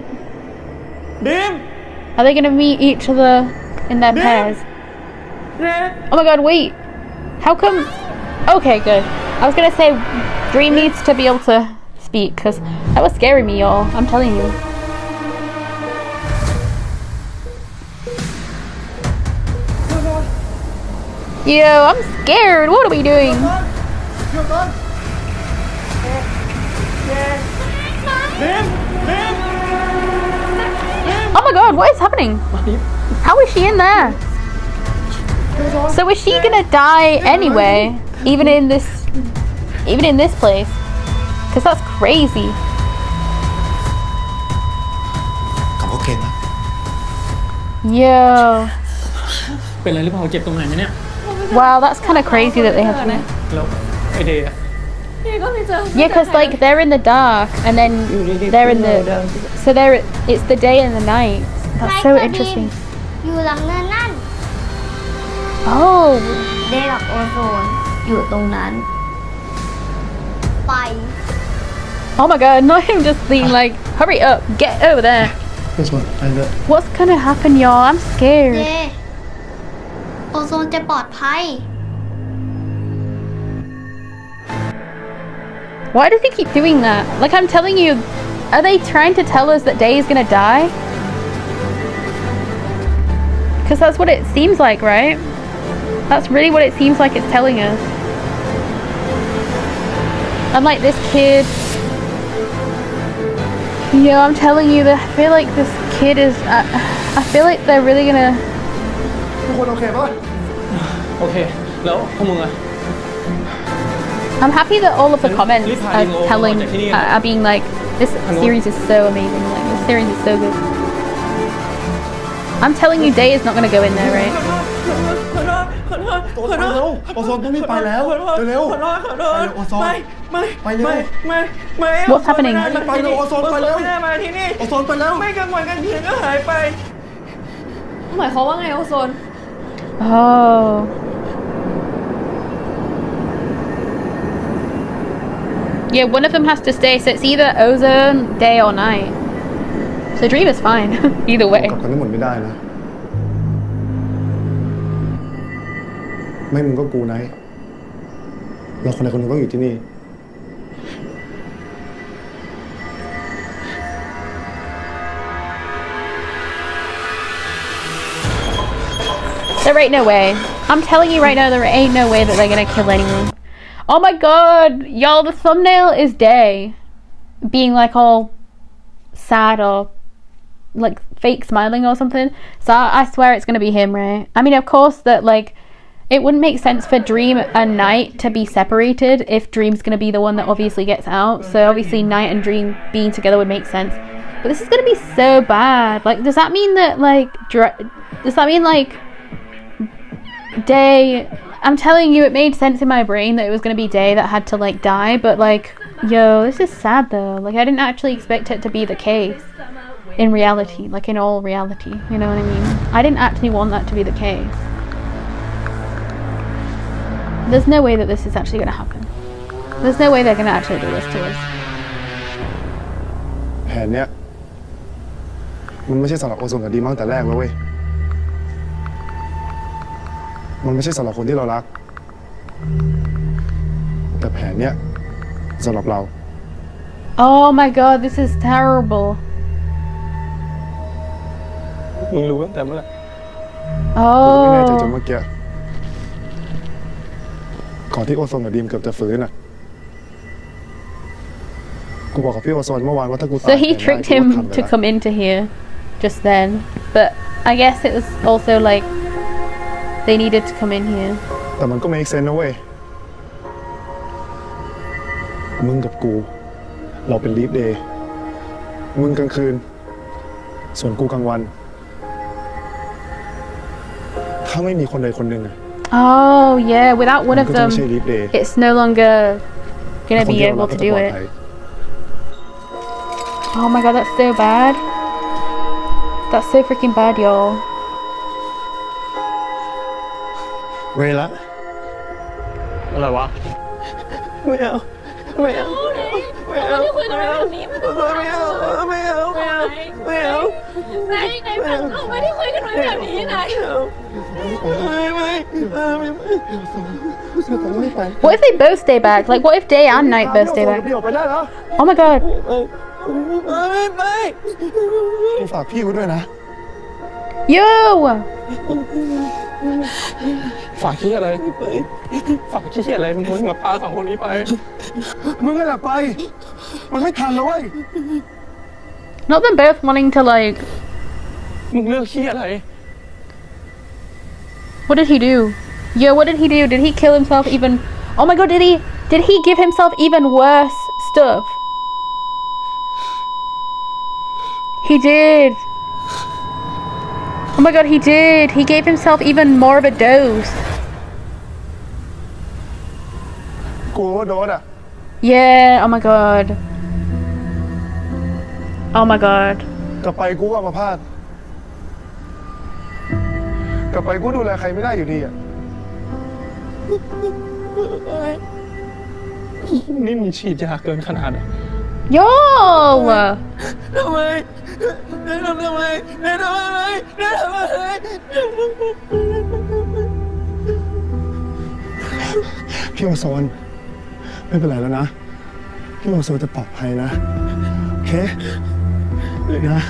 Are they gonna meet each other in their pairs? Oh my God! Wait. How come? Okay, good. I was gonna say, Dream needs to be able to speak because that was scaring me, y'all. I'm telling you. Yo, I'm scared. What are we doing? Oh my God! What is happening? How is she in there? So is she gonna die anyway? Even in this place? Cause that's crazy. กับโอเคนะ Yo. เป็นอะไรหรือเปล่า เจ็บตรงไหนไหมเนี่ย Wow, that's kind of crazy that they have to. แล้วไอเดย์อะ Yeah, cause like they're in the dark and then they're in the. So they're. It's the day and the night. That's so interesting. อยู่หลังเนินนั่น Oh. เดย์กับโอโซนอยู่ตรงนั้น ไป Oh my God! Not him just being like, hurry up, get over there. โอโซนไปเลย What's gonna happen, y'all? I'm เด scared. ย์โอโซนจะปลอดภัย Why does he keep doing that? Like I'm telling you, are they trying to tell us that Day is gonna die? Because that's what it seems like, right? That's really what it seems like it's telling us. And like this kid. Yeah, I'm telling you that I feel like this kid is. I feel like they're really gonna. ทุกคนโอเคปะ โอเค แล้วพวกมึงอะ I'm happy that all of the comments are telling, are being like, this series is so amazing. Like this series is so good. I'm telling you, Day is not gonna go in there, right? โอโซนไปเร็วโอโซนต้องรีบไปแล้วเร็วๆไปเร็วโอโซนไปเร็ว What's happening? ไปเร็วโอโซนไปเร็วโอโซนไปเร็ว หมายความว่าไงโอโซน Oh. Yeah, one of them has to stay, so it's either Ozone, Day, or Night. So Dream is fine, either way. กลับกันทั้งหมดไม่ได้นะ ไม่มึงก็กูไนท์เราคนใดคนหนึ่งต้องอยู่ที่นี่ There ain't no way. I'm telling you right now, there ain't no way that they're gonna kill anyone. Oh my god! Y'all, the thumbnail is Day being like all sad or like fake smiling or something. So I swear it's gonna be him, right? I mean, of course that like it wouldn't make sense for Dream and Night to be separated if Dream's gonna be the one that obviously gets out. So obviously Night and Dream being together would make sense. But this is gonna be so bad. Like, does that mean that like Day, I'm telling you, it made sense in my brain that it was going to be Day that had to like die, but like, yo, this is sad though. Like, I didn't actually expect it to be the case in reality, like in all reality, you know what I mean? I didn't actually want that to be the case. There's no way that this is actually going to happen. There's no way they're going to actually do this to us. แผนเนี้ย มันไม่ใช่สำหรับโอโซนกับดีมตั้งแต่แรกแล้วเว้ย มันไม่ใช่สำหรับคนที่เรารัก แต่แผนเนี้ยสำหรับเรา Oh my god, this is terrible. มึงรู้ตั้งแต่เมื่อไหร่ กูไม่แน่ใจจน Oh. เมื่อกี้ ก่อนที่โอโซนกับดีมเกือบจะฟื้นอ่ะ กูบอกกับพี่โอโซนเมื่อวานว่าถ้ากูตาย So he tricked him to come into here just then. But I guess it was also like they needed to come in here. แต่มันก็ make sense นะเว้ย มึงกับกู เราเป็นลีฟเดย์ มึงกลางคืน ส่วนกูกลางวัน ถ้าไม่มีคนใดคนหนึ่งอะ Oh yeah, without one มัน of ก็จะ them, ไม่ใช่ลีฟเดย์ it's no longer ค gonna น be ที่เรารั able กก็ to จะ do ปลอด it. ภัย Oh my god, that's so bad. That's so freaking bad, y'all. เวละ อะไรวะ ไม่เอา ไม่เอา ไม่เอา ไม่เอา ไม่เอา ไม่เอา ไม่เอา ไม่เอา ไม่ได้คุยกันไว้แบบนี้นะ What if they both stay back? Like, what if day and night both stay back? พี่ออกไปได้แล้ว Oh my god. กูฝากพี่ไว้ด้วยนะ Yo! ฝากขี้อะไร ฝากขี้อะไรมึงกับพาสองคนนี้ไป มึงก็หลับไป มันไม่ทันแล้วเว้ย Not them both wanting to, like. มึงเลือกขี้อะไร What did he do? Yo, what did he do? Did he kill himself even? Oh my god, did he give himself even worse stuff? He did. Oh my god, he did. He gave himself even more of a dose. กูว่าโดนอ่ะ Yeah, oh my god. Oh my god. กลับไปกูก็อัมพาตกลับไปกูดูแลใครไม่ได้อยู่ดีอ่ะ นี่มึงฉีดยาเกินขนาดไหน Yo! ทำไมแนะนำทำไมแนะนำอะไรแนะนำอะไร พี่โอโซนไม่เป็นไรแล้วนะ พี่โอโซนจะปลอดภัยนะ โอเคนะ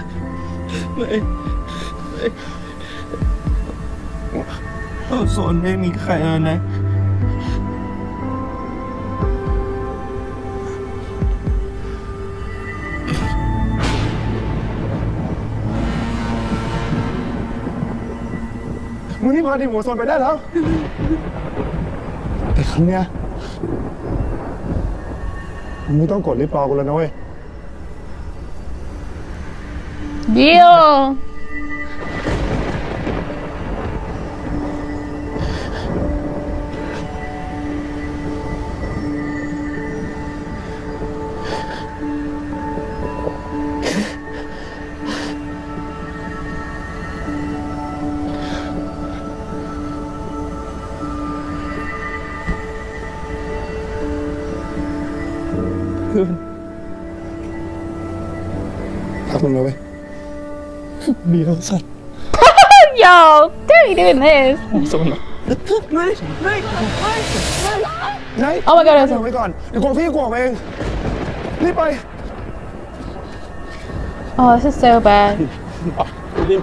โอโซนไม่มีใครแล้วนะ มึงนี่พาทีมโอโซนไปได้แล้ว แต่ครั้งเนี้ยมึงไม่ต้องกดรีบรอกูแล้วนะเว้ย Deal!พักมึงเลยเว้ย เดียวสัตว์ Yo, don't be doing this. โอโซนเหรอ Oh my god, เดี๋ยวไว้ก่อน เดี๋ยวกูพี่กูออกเอง รีบไป Oh, this is so bad. เรียก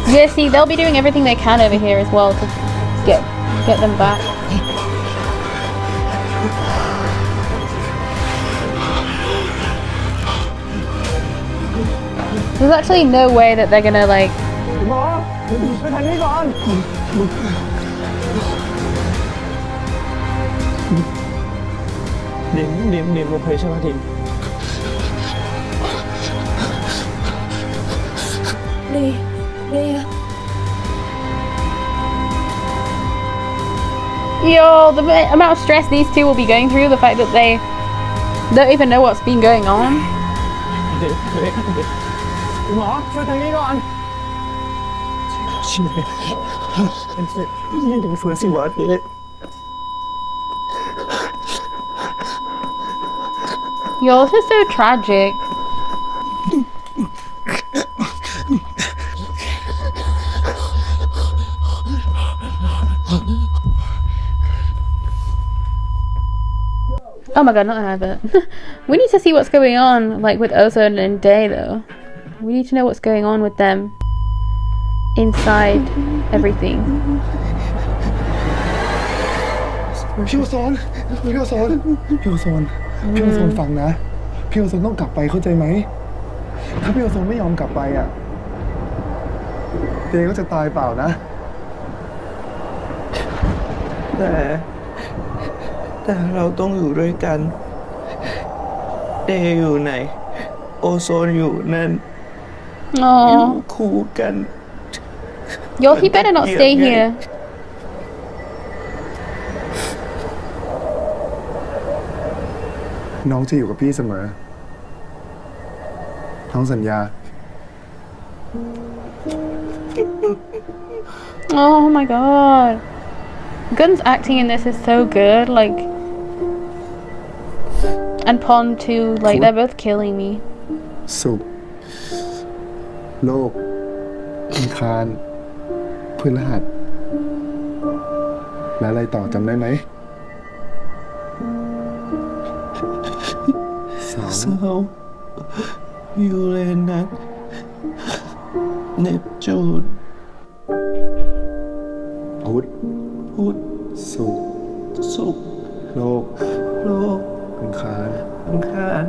Yeah, see, they'll be doing everything they can over here as well to get them back. There's actually no way that they're gonna like. หมอไปทางนี้ก่อนเดียมโอเคใช่ไหมทีม Yo, the amount of stress these two will be going through, the fact that they don't even know what's been going on. หมอช่วยทางนี้ก่อน den första varit. Yo, this is so tragic. Oh my god, not that, but we need to see what's going on, like with Ozone and Day though. We need to know what's going on with them inside everything. พี่โอโซนฟังนะพี่โอโซนต้องกลับไปเข้าใจไหมถ้าพี่โอโซนไม่ยอมกลับไปอ่ะเดย์ก็จะตายเปล่านะ แต่เราต้องอยู่ด้วยกัน เดย์อยู่ไหน โอโซนอยู่นั่น อยู่ Oh, คู่กัน yo, he better not stay here. น้องจะอยู่กับพี่เสมอ น้องสัญญา Oh my god. Gun's acting in this is so good, like, and Pond too, like, they're both killing me. สุขโลกอังคารพฤหัสและอะไรต่อจำได้ไหมเสา เสาร์ยูเรนัสเนปจูน พุธ พุธ ศุกร์ ศุกร์ โลก โลก อังคาร อังคาร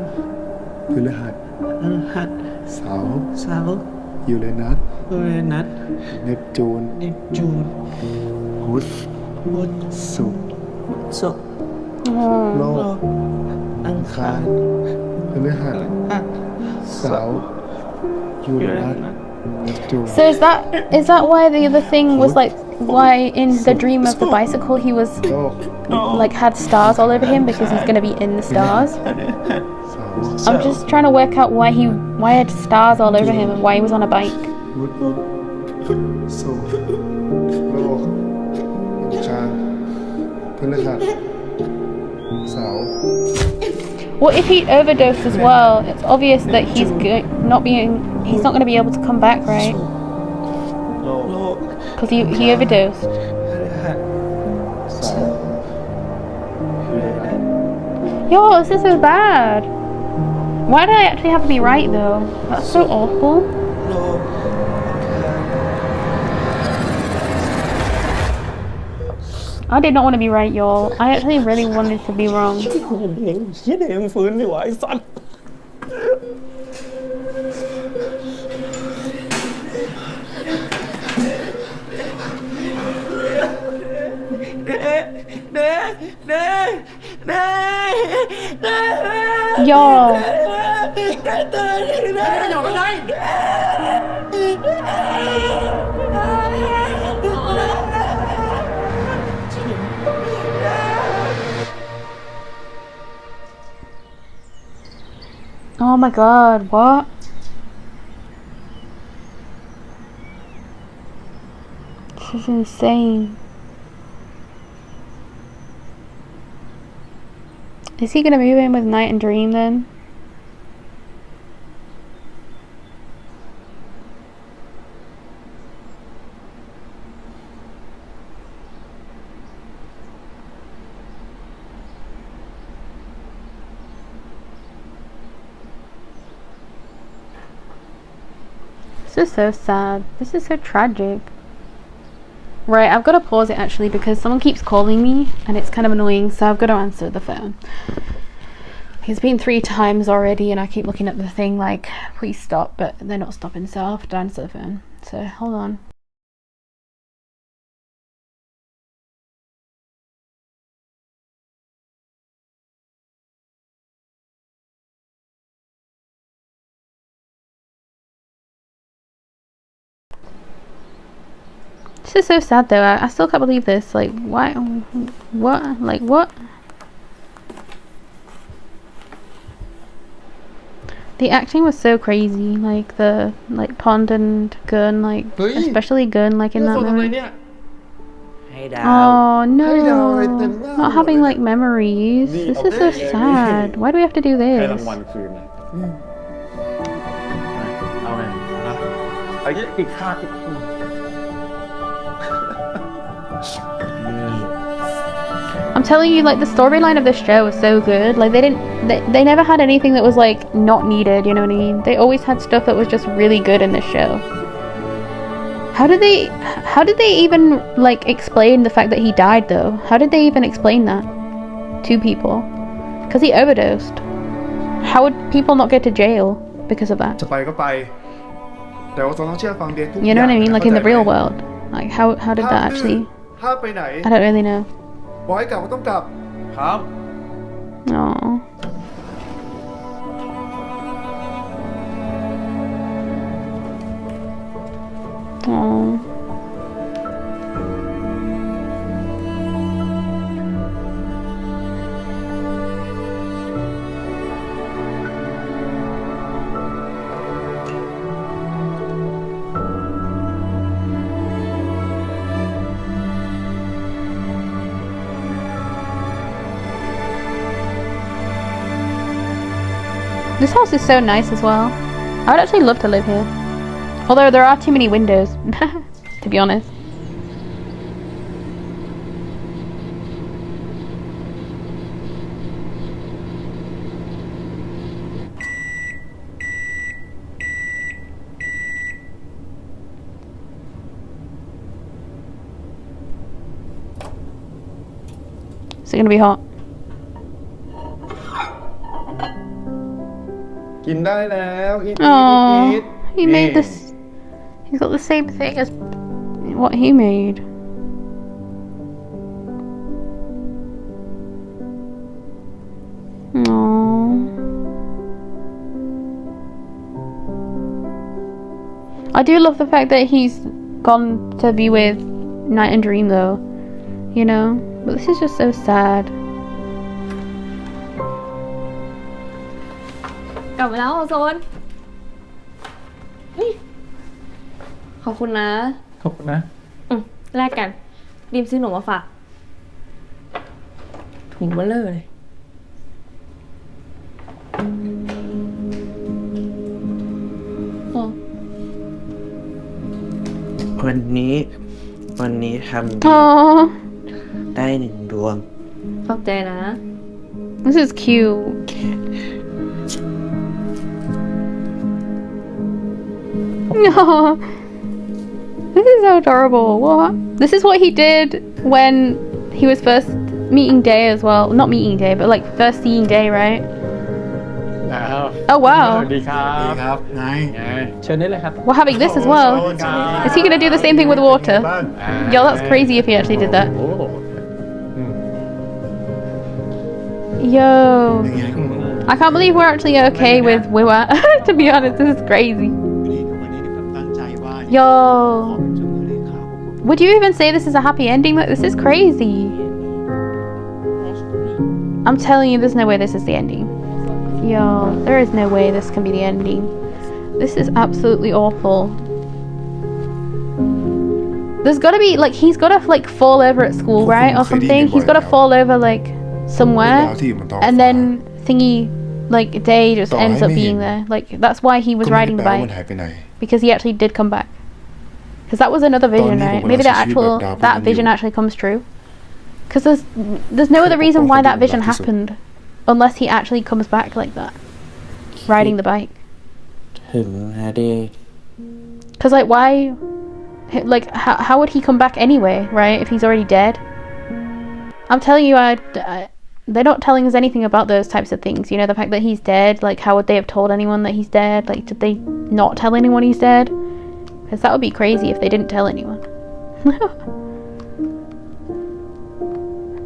พฤหัส พฤหัส เสาร์ เสาร์ ยูเรนัส ยูเรนัส เนปจูน เนปจูน พุธ พุธ ศุกร์ ศุกร์ โล โล ก กอังคาร พฤหัส หัส เสาร์ยูเรนัสเนปจูน So is that why the other thing was like, why in the dream of the bicycle he was โลก like had stars all over him because he's gonna be in the stars? เสาร์ I'm just trying to work out why he had stars all over him and why he was on a bike. พุธศุกร์โลกอังคารพฤหัสเสาร์ What if he overdosed as well? It's obvious that he's not gonna be able to come back, right? โลก Because he overdosed. พฤหัส เสาร์ยูเรนัส Yo, this is so bad. Why did I actually have to be right though? That's so awful. โลก I did not want to be right, y'all. I actually really wanted to be wrong. เฮียเดย์มันฟื้นดีวะไอ้สัส Y'all. Oh my god, what? This is insane. Is he gonna move in with Night and Dream then? This is so sad. This is so tragic. Right, I've got to pause it actually because someone keeps calling me and it's kind of annoying, so I've got to answer the phone. It's been 3 times already and I keep looking at the thing like, please stop, but they're not stopping, so I'll have to answer the phone. So, hold on. This is so sad though. I still can't believe this. Like, why? What? Like, what? The acting was so crazy, like the Pond and Gun, like especially Gun, like in that movie. ให้ดาว Oh no, Hey, now, right then, now, not having right like memories. Nee, This is okay, so yeah, sad. Why do we have to do ให้รา this? งวัลคืนนะเอาไงนะไอ้อีกค่าอีกคืน I'm telling you, like the storyline of this show was so good. Like they never had anything that was like not needed. You know what I mean? They always had stuff that was just really good in this show. How did they even like explain the fact that he died though? How did they even explain that to people? Because he overdosed. How would people not get to jail because of that? จะไปก็ไป แต่ว่าต้องเชื่อฟังเดย์ทุก You know what I mean? Like in the เข้าใจ real ไหม world. Like how did that actually? ถ้าไปไหน I don't really know. บอกให้กลับก็ต้องกลับ ครับ Oh. Oh. This house is so nice as well. I would actually love to live here. Although there are too many windows, to be honest. Is it gonna be hot? กินได้แล้วอีท Oh, he made this. He's got the same thing as what he made. Oh. I do love the fact that he's gone to be with Night and Dream, though. You know, but this is just so sad. กลับมาแล้วโซนนี่ขอบคุณนะ ขอบคุณนะ แลกกันดิมซื้อหนูมาฝากถุงเบลเลอร์เลย วันนี้ทำ Oh, ได้1 ดวง ขอบใจนะ this is cute. Oh, this is so adorable. What? This is what he did when he was first meeting Day as well. Not meeting Day, but like first seeing Day, right? แล้ว Oh ส wow. วัสดีครับ ครับไง ไง เชิญได้เลยครับ We're having this as well. Is he gonna do the same thing with water? บ้าง Yo, that's crazy if he actually did that. โอ้ Yo. เป็นไง I can't believe we're actually okay with Wiwa. To be honest, this is crazy. วันนี้ผมตั้งใจว่า Yo. ขอเป็นเจ้ามือเลยครับ Would you even say this is a happy ending? Like, this is crazy. I'm telling you, there's no way this is the ending. Yo, there is no way this can be the ending. This is absolutely awful. There's gotta be, like, he's gotta, like, fall over at school, right? Or something. He's gotta fall over, like, somewhere. And then thingy, like, Day just ends up being there. Like, that's why he was riding the มัน bike. หายไปไหน Because he actually did come back. Because that was another vision, right? Maybe that vision actually comes true. Because there's no other reason why that vision happened, unless he actually comes back like that, riding the bike. ถึงนะเด Because like why, like how would he come back anyway, right? If he's already dead. I'm telling you, they're not telling us anything about those types of things. You know, the fact that he's dead. Like, how would they have told anyone that he's dead? Like, did they not tell anyone he's dead? Because that would be crazy if they didn't tell anyone.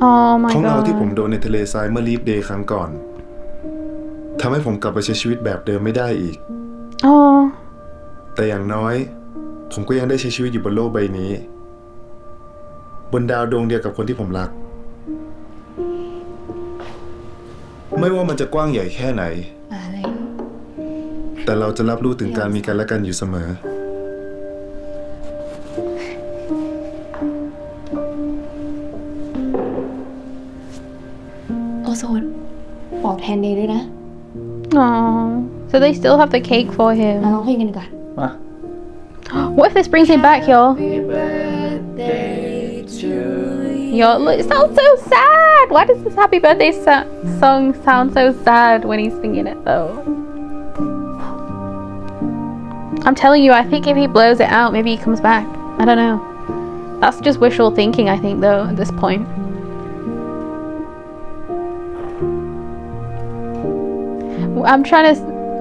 Oh my ของเราที่ผม god. โดนในทะเลทรายเมื่อลีฟเดย์ครั้งก่อนทำให้ผมกลับไปใช้ชีวิตแบบเดิมไม่ได้อีก Oh. แต่อย่างน้อย ผมก็ยังได้ใช้ชีวิตอยู่บนโลกใบนี้ บนดาวดวงเดียวกับคนที่ผมรัก ไม่ว่ามันจะกว้างใหญ่แค่ไหน อะไร แต่เราจะรับรู้ถึงการมีกันและกันอยู่เสมอ โอโซนบอกแทนเดย์ด้วยนะ Aww. So they still have the cake for มา him. ร้องเพลงกันดีกว่า มา What if this brings him back, y'all? Y'all, look, it sounds so sad. Why does this happy birthday song sound so sad when he's singing it, though? I'm telling you, I think if he blows it out, maybe he comes back. I don't know. That's just wishful thinking, I think, though, at this point. I'm trying to...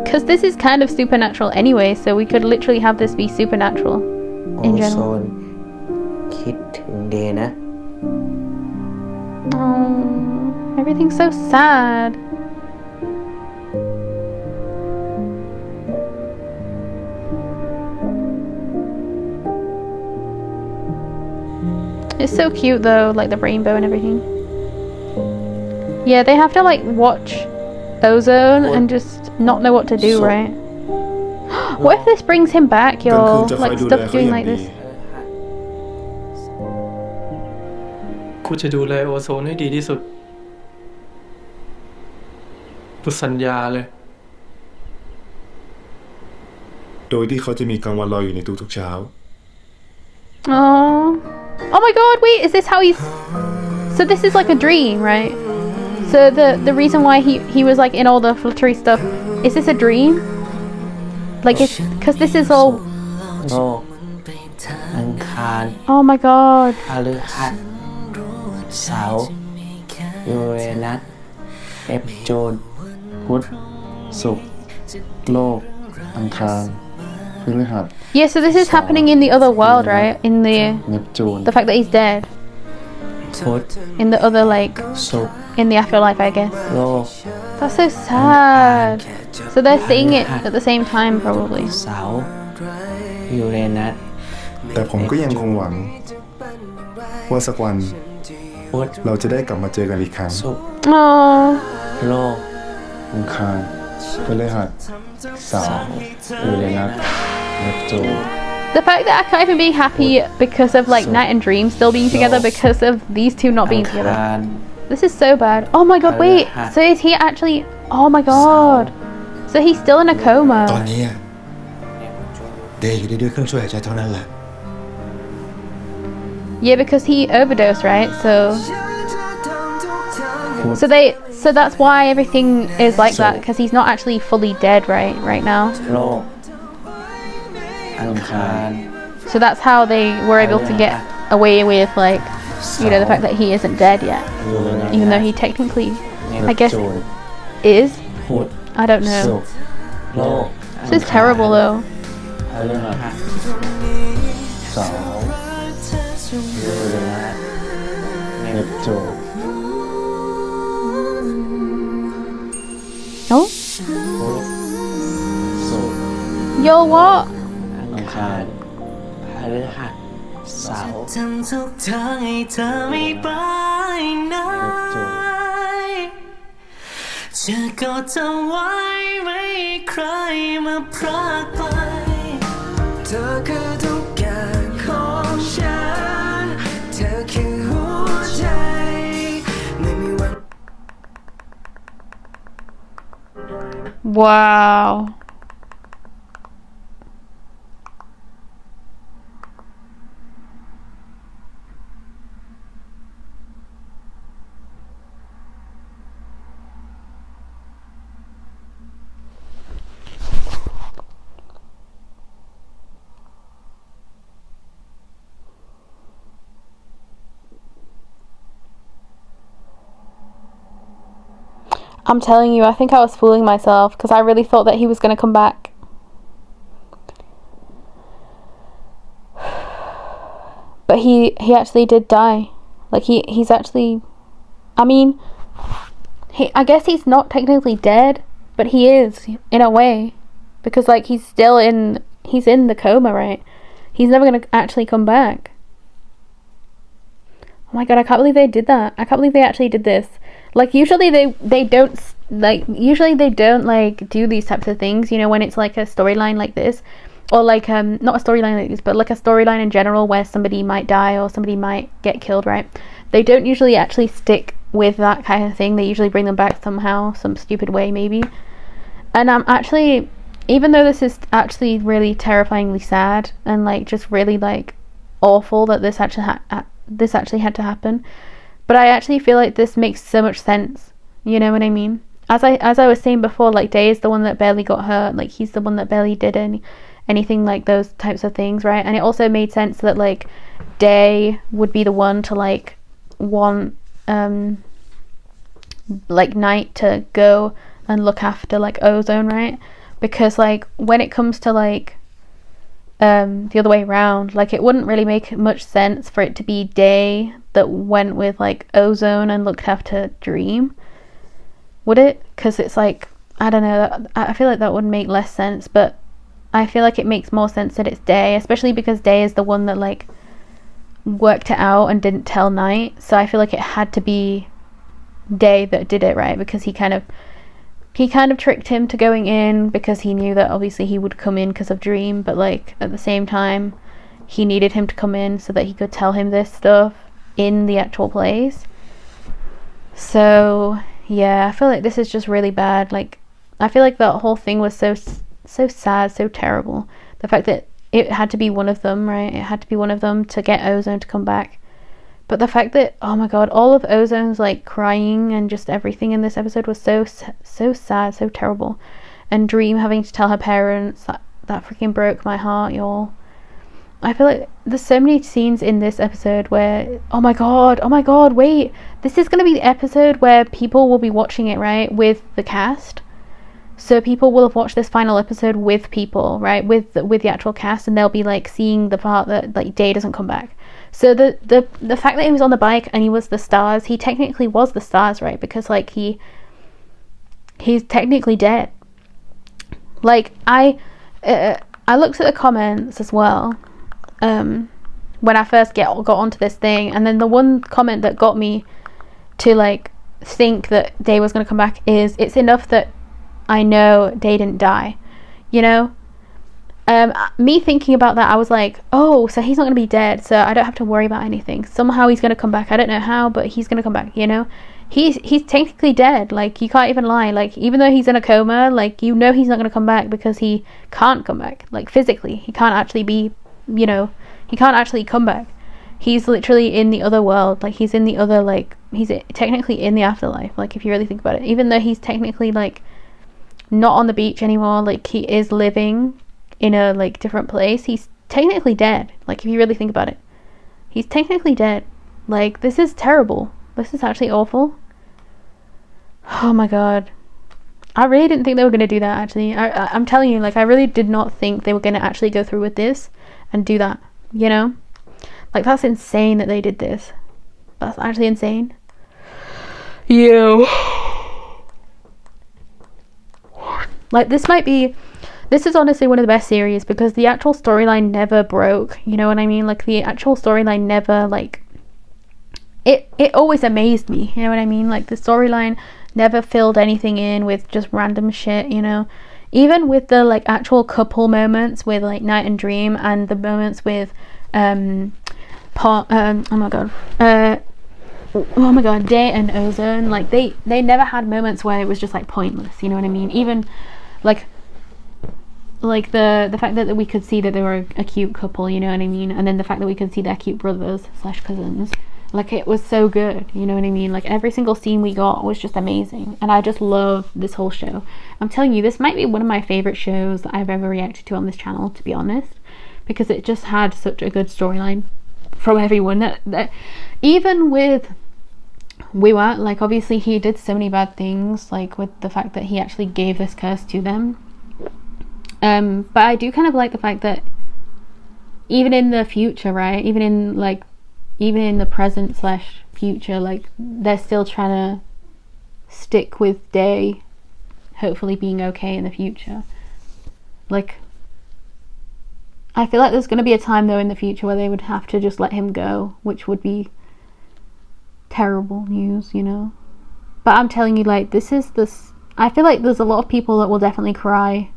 Because this is kind of supernatural anyway, so we could literally have this be supernatural โอ in โซ general. นคิดถึงเดย์นะ Oh, everything's so sad. It's so cute though, like the rainbow and everything. Yeah, they have to like watch Ozone and just not know what to do, right? What if this brings him back, กลางคื y'all? นจะคอย Like ดูแล stuff เขาอ doing ย่าง like ดี this. กูจะดูแลโอโซนให้ดีที่สุดกูสัญญาเลย โดยที่เขาจะมีกลางวันรออยู่ในทุกๆเช้า Oh. Oh my god, wait, is this how he's... So this is like a dream, right? So the reason why he was like in all the fluttery stuff, is this a dream? Like it's... Because this is all... โลกอังคาร Oh my god. พฤหัสเสาร์ยูเรนัสเนปจูน พุธศุกร์โลก อังคารพฤหัส Yeah, so this is happening in the other world, right? In the... เนปจูน The fact that he's dead. พุธ In the other, like... ศุกร์ In the afterlife, I guess. โลก That's so sad. So they're seeing it at the same time, probably. เสาร์ยูเรนัส แต่ผมก็ยังคงหวัง ว่าสักวัน พุธ เราจะได้กลับมาเจอกันอีกครั้ง ศุกร์ Oh. โลก อังคารพฤหัสเสาร์ยูเรนัสเนปจูน The fact that I can't even be happy because of like Night and Dream still being together because of these two not อั being งค together. าร This is so bad. Oh my god, wait. So is he actually... Oh my god. So he's still in a ตอน coma. นี้อะเดย์อยู่ได้ด้วยเครื่องช่วยหายใจเท่านั้นแหละ Yeah, because he overdosed, right? So that's why everything is like that, because he's not actually fully dead right now. โลกอังคาร So that's how they were able to get away with like, you know, the fact that he isn't dead yet, ยูเรนัส even though he technically, เน I ป guess, จูน is. พุธ I don't ศุ know. กร์ โลก This is terrible though. พฤหัส เสาร์ ยูเรนัส เนปจูน Oh, พุธ ศุกร์ yo, what? อังคารพฤหัสเสาร์ เนปจูน จะกอดเธอไว้ไม่ใครมาพรากไปเธอคือทุกอย่างของฉันเธอคือหัวใจไม่มีวัน Wow. I'm telling you, I think I was fooling myself because I really thought that he was going to come back. But he actually did die. Like he's actually, I mean, I guess he's not technically dead, but he is in a way, because like he's in the coma, right? He's never going to actually come back. Oh my god, I can't believe they did that. I can't believe they actually did this. Like usually they don't like usually they don't like do these types of things, you know, when it's like a storyline like this, or like not a storyline like this, but like a storyline in general where somebody might die or somebody might get killed, right? They don't usually actually stick with that kind of thing. They usually bring them back somehow, some stupid way maybe. And I'm actually, even though this is actually really terrifyingly sad and like just really like awful that this actually had to happen, but I actually feel like this makes so much sense, you know what I mean? As I was saying before, like Day is the one that barely got hurt, like he's the one that barely did anything like those types of things, right? And it also made sense that like Day would be the one to like want like Night to go and look after like Ozone, right? Because like when it comes to like the other way around, like it wouldn't really make much sense for it to be Day that went with like Ozone and looked after Dream, would it? Because it's like, I don't know, I feel like that would make less sense, but I feel like it makes more sense that it's Day, especially because Day is the one that like worked it out and didn't tell Night. So I feel like it had to be Day that did it, right? Because he kind of tricked him to going in because he knew that obviously he would come in because of Dream, but like at the same time he needed him to come in so that he could tell him this stuff in the actual place. So yeah, I feel like this is just really bad. Like I feel like that whole thing was so sad, so terrible. The fact that it had to be one of them, right? It had to be one of them to get Ozone to come back. But the fact that, oh my god, all of Ozone's like crying and just everything in this episode was so sad, so terrible. And Dream having to tell her parents, that freaking broke my heart, y'all. I feel like there's so many scenes in this episode where, oh my god, wait, this is going to be the episode where people will be watching it, right, with the cast. So people will have watched this final episode with people, right, with the actual cast, and they'll be like seeing the part that like Day doesn't come back. So the fact that he was on the bike and he was the stars, he technically was the stars, right? Because like he's technically dead. Like I looked at the comments as well when I first got onto this thing, and then the one comment that got me to like think that Day was going to come back is, it's enough that I know Day didn't die, you know? Me thinking about that, I was like, oh, so he's not going to be dead, so I don't have to worry about anything. Somehow he's going to come back. I don't know how, but he's going to come back, you know? He's technically dead. Like, you can't even lie. Like, even though he's in a coma, like, you know he's not going to come back because he can't come back. Like, physically. He can't actually be, you know, he can't actually come back. He's literally in the other world. Like, he's in the other, like, he's technically in the afterlife. Like, if you really think about it. Even though he's technically, like, not on the beach anymore. Like, he is living in a like different place. He's technically dead. Like, if you really think about it, he's technically dead. Like, this is terrible. This is actually awful. Oh my god, I really didn't think they were going to do that. Actually, I'm telling you, like, I really did not think they were going to actually go through with this and do that, you know? Like, that's insane that they did this. That's actually insane. Like, this is honestly one of the best series because the actual storyline never broke, you know what I mean? Like, the actual storyline never, like, it always amazed me, you know what I mean? Like, the storyline never filled anything in with just random shit, you know? Even with the, like, actual couple moments with, like, Night and Dream, and the moments with, oh my god, Day and Ozone, like, they never had moments where it was just, like, pointless, you know what I mean? Even, like the fact that we could see that they were a cute couple, you know what I mean? And then the fact that we could see their cute brothers / cousins, like, it was so good, you know what I mean? Like, every single scene we got was just amazing, and I just love this whole show. I'm telling you, this might be one of my favorite shows that I've ever reacted to on this channel, to be honest, because it just had such a good storyline from everyone. That even with Wiwa, like, obviously he did so many bad things, like with the fact that he actually gave this curse to them. But I do kind of like the fact that even in the future, right, even in the present / future, like, they're still trying to stick with Day hopefully being okay in the future. Like, I feel like there's going to be a time though in the future where they would have to just let him go, which would be terrible news, you know? But I'm telling you, like, this is I feel like there's a lot of people that will definitely cry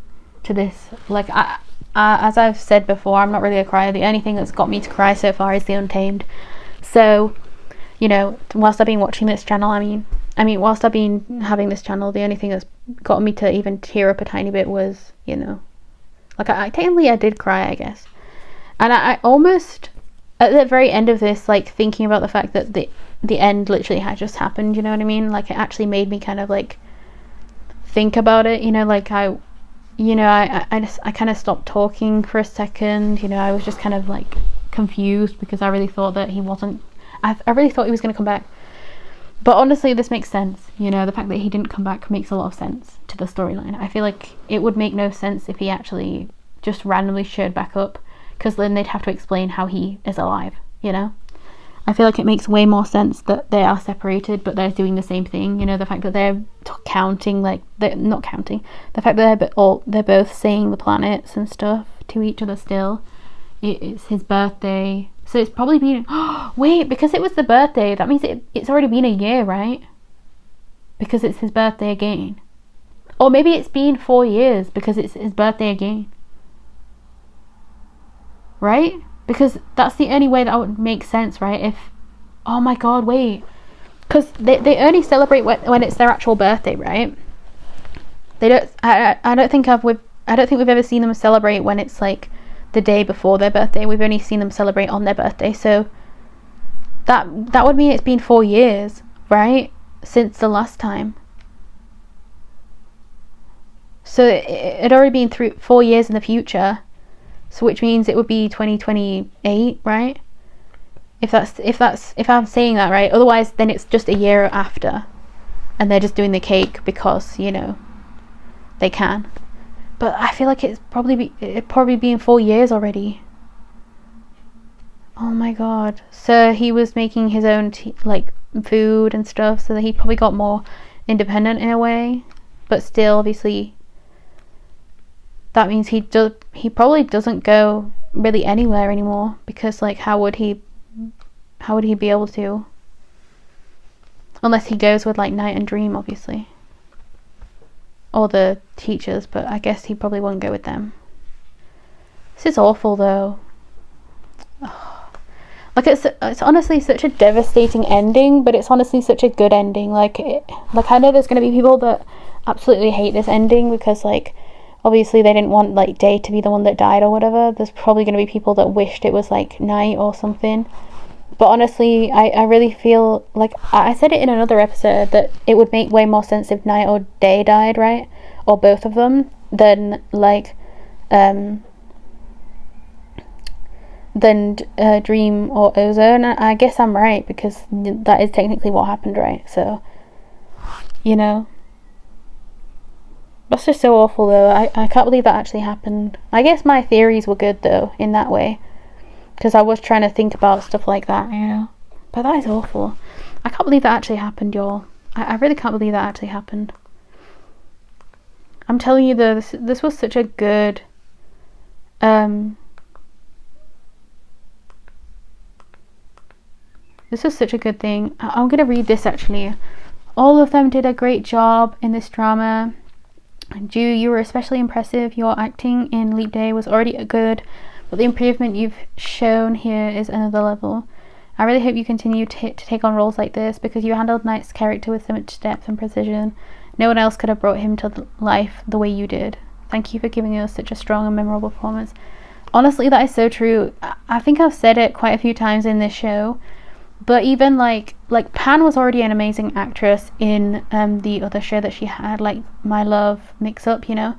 to this. Like, as I've said before, I'm not really a crier. The only thing that's got me to cry so far is The Untamed. So, you know, whilst I've been watching this channel, I mean, whilst I've been having this channel, the only thing that's got me to even tear up a tiny bit was, you know, like, technically I did cry, I guess. And I almost, at the very end of this, like, thinking about the fact that the end literally had just happened, you know what I mean? Like, it actually made me kind of, like, think about it, you know, like, I kind of stopped talking for a second, you know, I was just kind of, like, confused because I really thought that he wasn't, I really thought he was going to come back. But honestly, this makes sense, you know, the fact that he didn't come back makes a lot of sense to the storyline. I feel like it would make no sense if he actually just randomly showed back up, because then they'd have to explain how he is alive, you know? I feel like it makes way more sense that they are separated, but they're doing the same thing, you know, the fact that they're counting, like, they're not counting, the fact that they're both saying the planets and stuff to each other still. It's his birthday, so it's probably been, wait, because it was the birthday, that means it's already been a year, right? Because it's his birthday again. Or maybe it's been 4 years because it's his birthday again. Right? Because that's the only way that would make sense, right? If, oh my god, wait, because they only celebrate when it's their actual birthday, right? They don't. I don't think we've ever seen them celebrate when it's like the day before their birthday. We've only seen them celebrate on their birthday. So that would mean it's been 4 years, right, since the last time. So it had already been 4 years in the future. So which means it would be 2028, right? If I'm saying that right. Otherwise, then it's just a year after, and they're just doing the cake because, you know, they can. But I feel like it'd probably been 4 years already. Oh my god. So he was making his own like food and stuff, so that he probably got more independent in a way. But still, obviously, that means he probably doesn't go really anywhere anymore, because, like, how would he be able to, unless he goes with, like, Night and Dream, obviously, or the teachers, but I guess he probably won't go with them. This is awful, though. Like, it's honestly such a devastating ending, but it's honestly such a good ending. Like, I know there's going to be people that absolutely hate this ending because, like, obviously they didn't want, like, Day to be the one that died or whatever. There's probably going to be people that wished it was, like, Night or something. But honestly, I really feel like, I said it in another episode, that it would make way more sense if Night or Day died, right? Or both of them, than, like, Dream or Ozone. I guess I'm right, because that is technically what happened, right? So, you know. That's just so awful, though. I can't believe that actually happened. I guess my theories were good, though, in that way, because I was trying to think about stuff like that, you know. But that is awful. I can't believe that actually happened, y'all. I really can't believe that actually happened. I'm telling you, though, this was such a good this was such a good thing. I'm gonna read this, actually. All of them did a great job in this drama. Ju, you were especially impressive. Your acting in Leap Day was already good, but the improvement you've shown here is another level. I really hope you continue to take on roles like this, because you handled Knight's character with so much depth and precision. No one else could have brought him to life the way you did. Thank you for giving us such a strong and memorable performance. Honestly, that is so true. I think I've said it quite a few times in this show, but even like Pan was already an amazing actress in the other show that she had, like My Love Mix-Up, you know.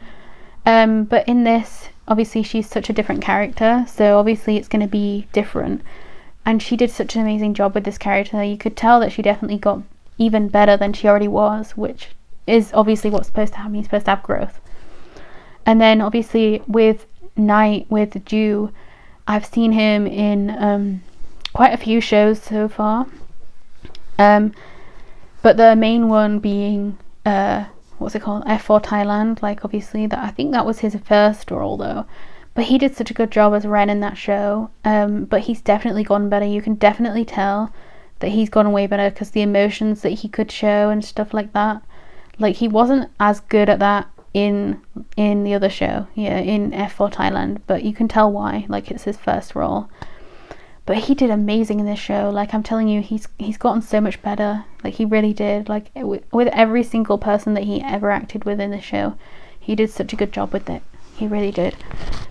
But in this, obviously she's such a different character, so obviously it's going to be different. And she did such an amazing job with this character. You could tell that she definitely got even better than she already was, which is obviously what's supposed to happen. You're supposed to have growth. And then obviously with Night, with Ju, I've seen him in quite a few shows so far, but the main one being what's it called, F4 Thailand. Like, obviously that, I think that was his first role, though, but he did such a good job as Ren in that show. But he's definitely gotten better. You can definitely tell that he's gotten way better, because the emotions that he could show and stuff like that, Like, he wasn't as good at that in the other show, yeah, in F4 Thailand, but you can tell why. Like, it's his first role. But he did amazing in this show. Like, I'm telling you, he's gotten so much better. Like, he really did. Like, with every single person that he ever acted with in the show, he did such a good job with it. He really did.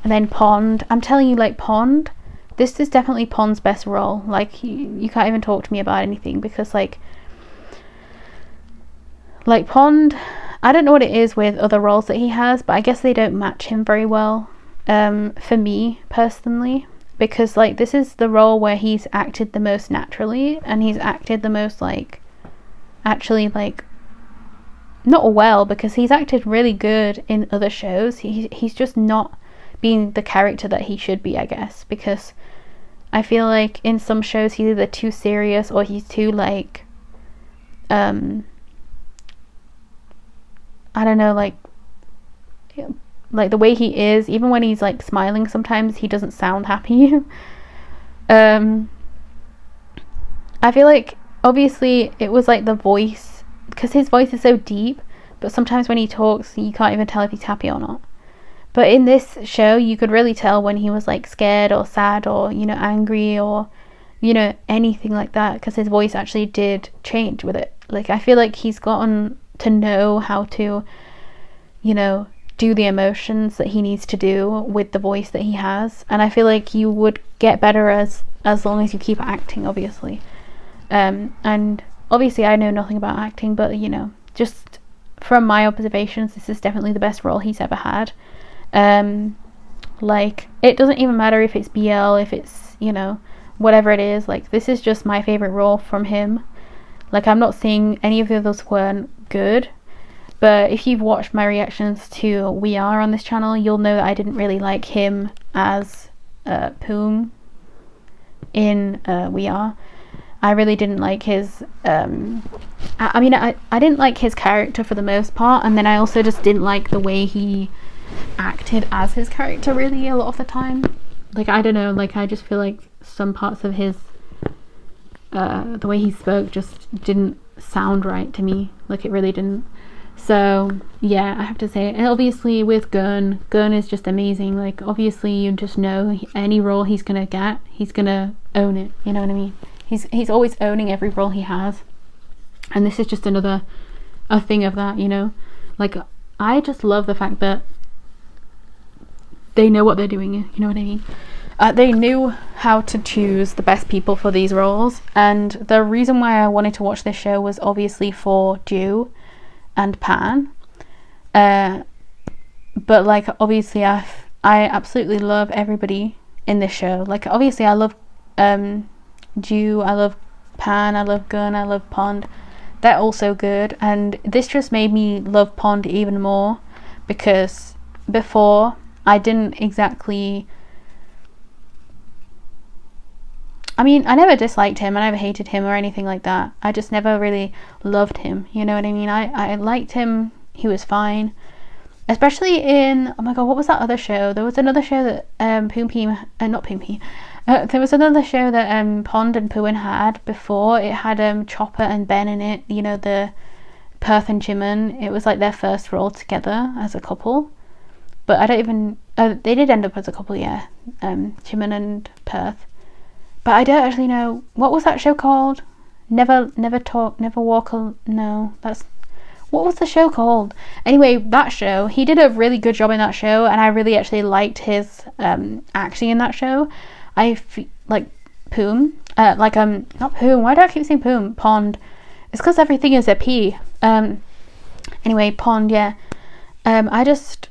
And then Pond, I'm telling you, like, Pond, this is definitely Pond's best role. Like, you can't even talk to me about anything, because like Pond, I don't know what it is with other roles that he has, but I guess they don't match him very well, for me personally, because like this is the role where he's acted the most naturally, and he's acted the most like, actually, like, not well, because he's acted really good in other shows. He's just not being the character that he should be, I guess, because I feel like in some shows he's either too serious or he's too like, I don't know, like the way he is, even when he's like smiling, sometimes he doesn't sound happy. I feel like obviously it was like the voice, because his voice is so deep, but sometimes when he talks you can't even tell if he's happy or not. But in this show you could really tell when he was like scared or sad or, you know, angry or, you know, anything like that, because his voice actually did change with it. Like, I feel like he's gotten to know how to, you know, do the emotions that he needs to do with the voice that he has, and I feel like you would get better as long as you keep acting, obviously. And obviously I know nothing about acting, but you know, just from my observations, this is definitely the best role he's ever had. Like, it doesn't even matter if it's BL, if it's, you know, whatever it is, like, this is just my favorite role from him. Like, I'm not saying any of the others weren't good, but if you've watched my reactions to We Are on this channel, you'll know that I didn't really like him as Poom in We Are. I really didn't like his I mean, I didn't like his character for the most part, and then I also just didn't like the way he acted as his character really a lot of the time. Like, I don't know, like, I just feel like some parts of his the way he spoke just didn't sound right to me. Like, it really didn't. So yeah, I have to say, and obviously with Gun is just amazing. Like, obviously you just know any role he's gonna get, he's gonna own it, you know what I mean? He's always owning every role he has, and this is just a thing of that, you know? Like, I just love the fact that they know what they're doing, you know what I mean? They knew how to choose the best people for these roles, and the reason why I wanted to watch this show was obviously for Ju and Pan, but like, obviously I absolutely love everybody in this show. Like, obviously I love Ju, I love Pan, I love Gun, I love Pond. They're all so good, and this just made me love Pond even more, because before I didn't exactly, I mean, I never disliked him, I never hated him or anything like that. I just never really loved him, you know what I mean? I liked him, he was fine. Especially in, oh my god, what was that other show? There was another show that there was another show that Pond and Pooin had before. It had Chopper and Ben in it, you know, the Perth and Jimin. It was like their first role together as a couple. But I don't even, they did end up as a couple, yeah, Jimin and Perth. But I don't actually know, what was that show called? Never Walk Alone, no, that's, what was the show called? Anyway, that show, he did a really good job in that show, and I really actually liked his acting in that show. Like Poom, not Poom, why do I keep saying Poom? Pond. It's because everything is a P. Anyway, Pond, yeah. I just,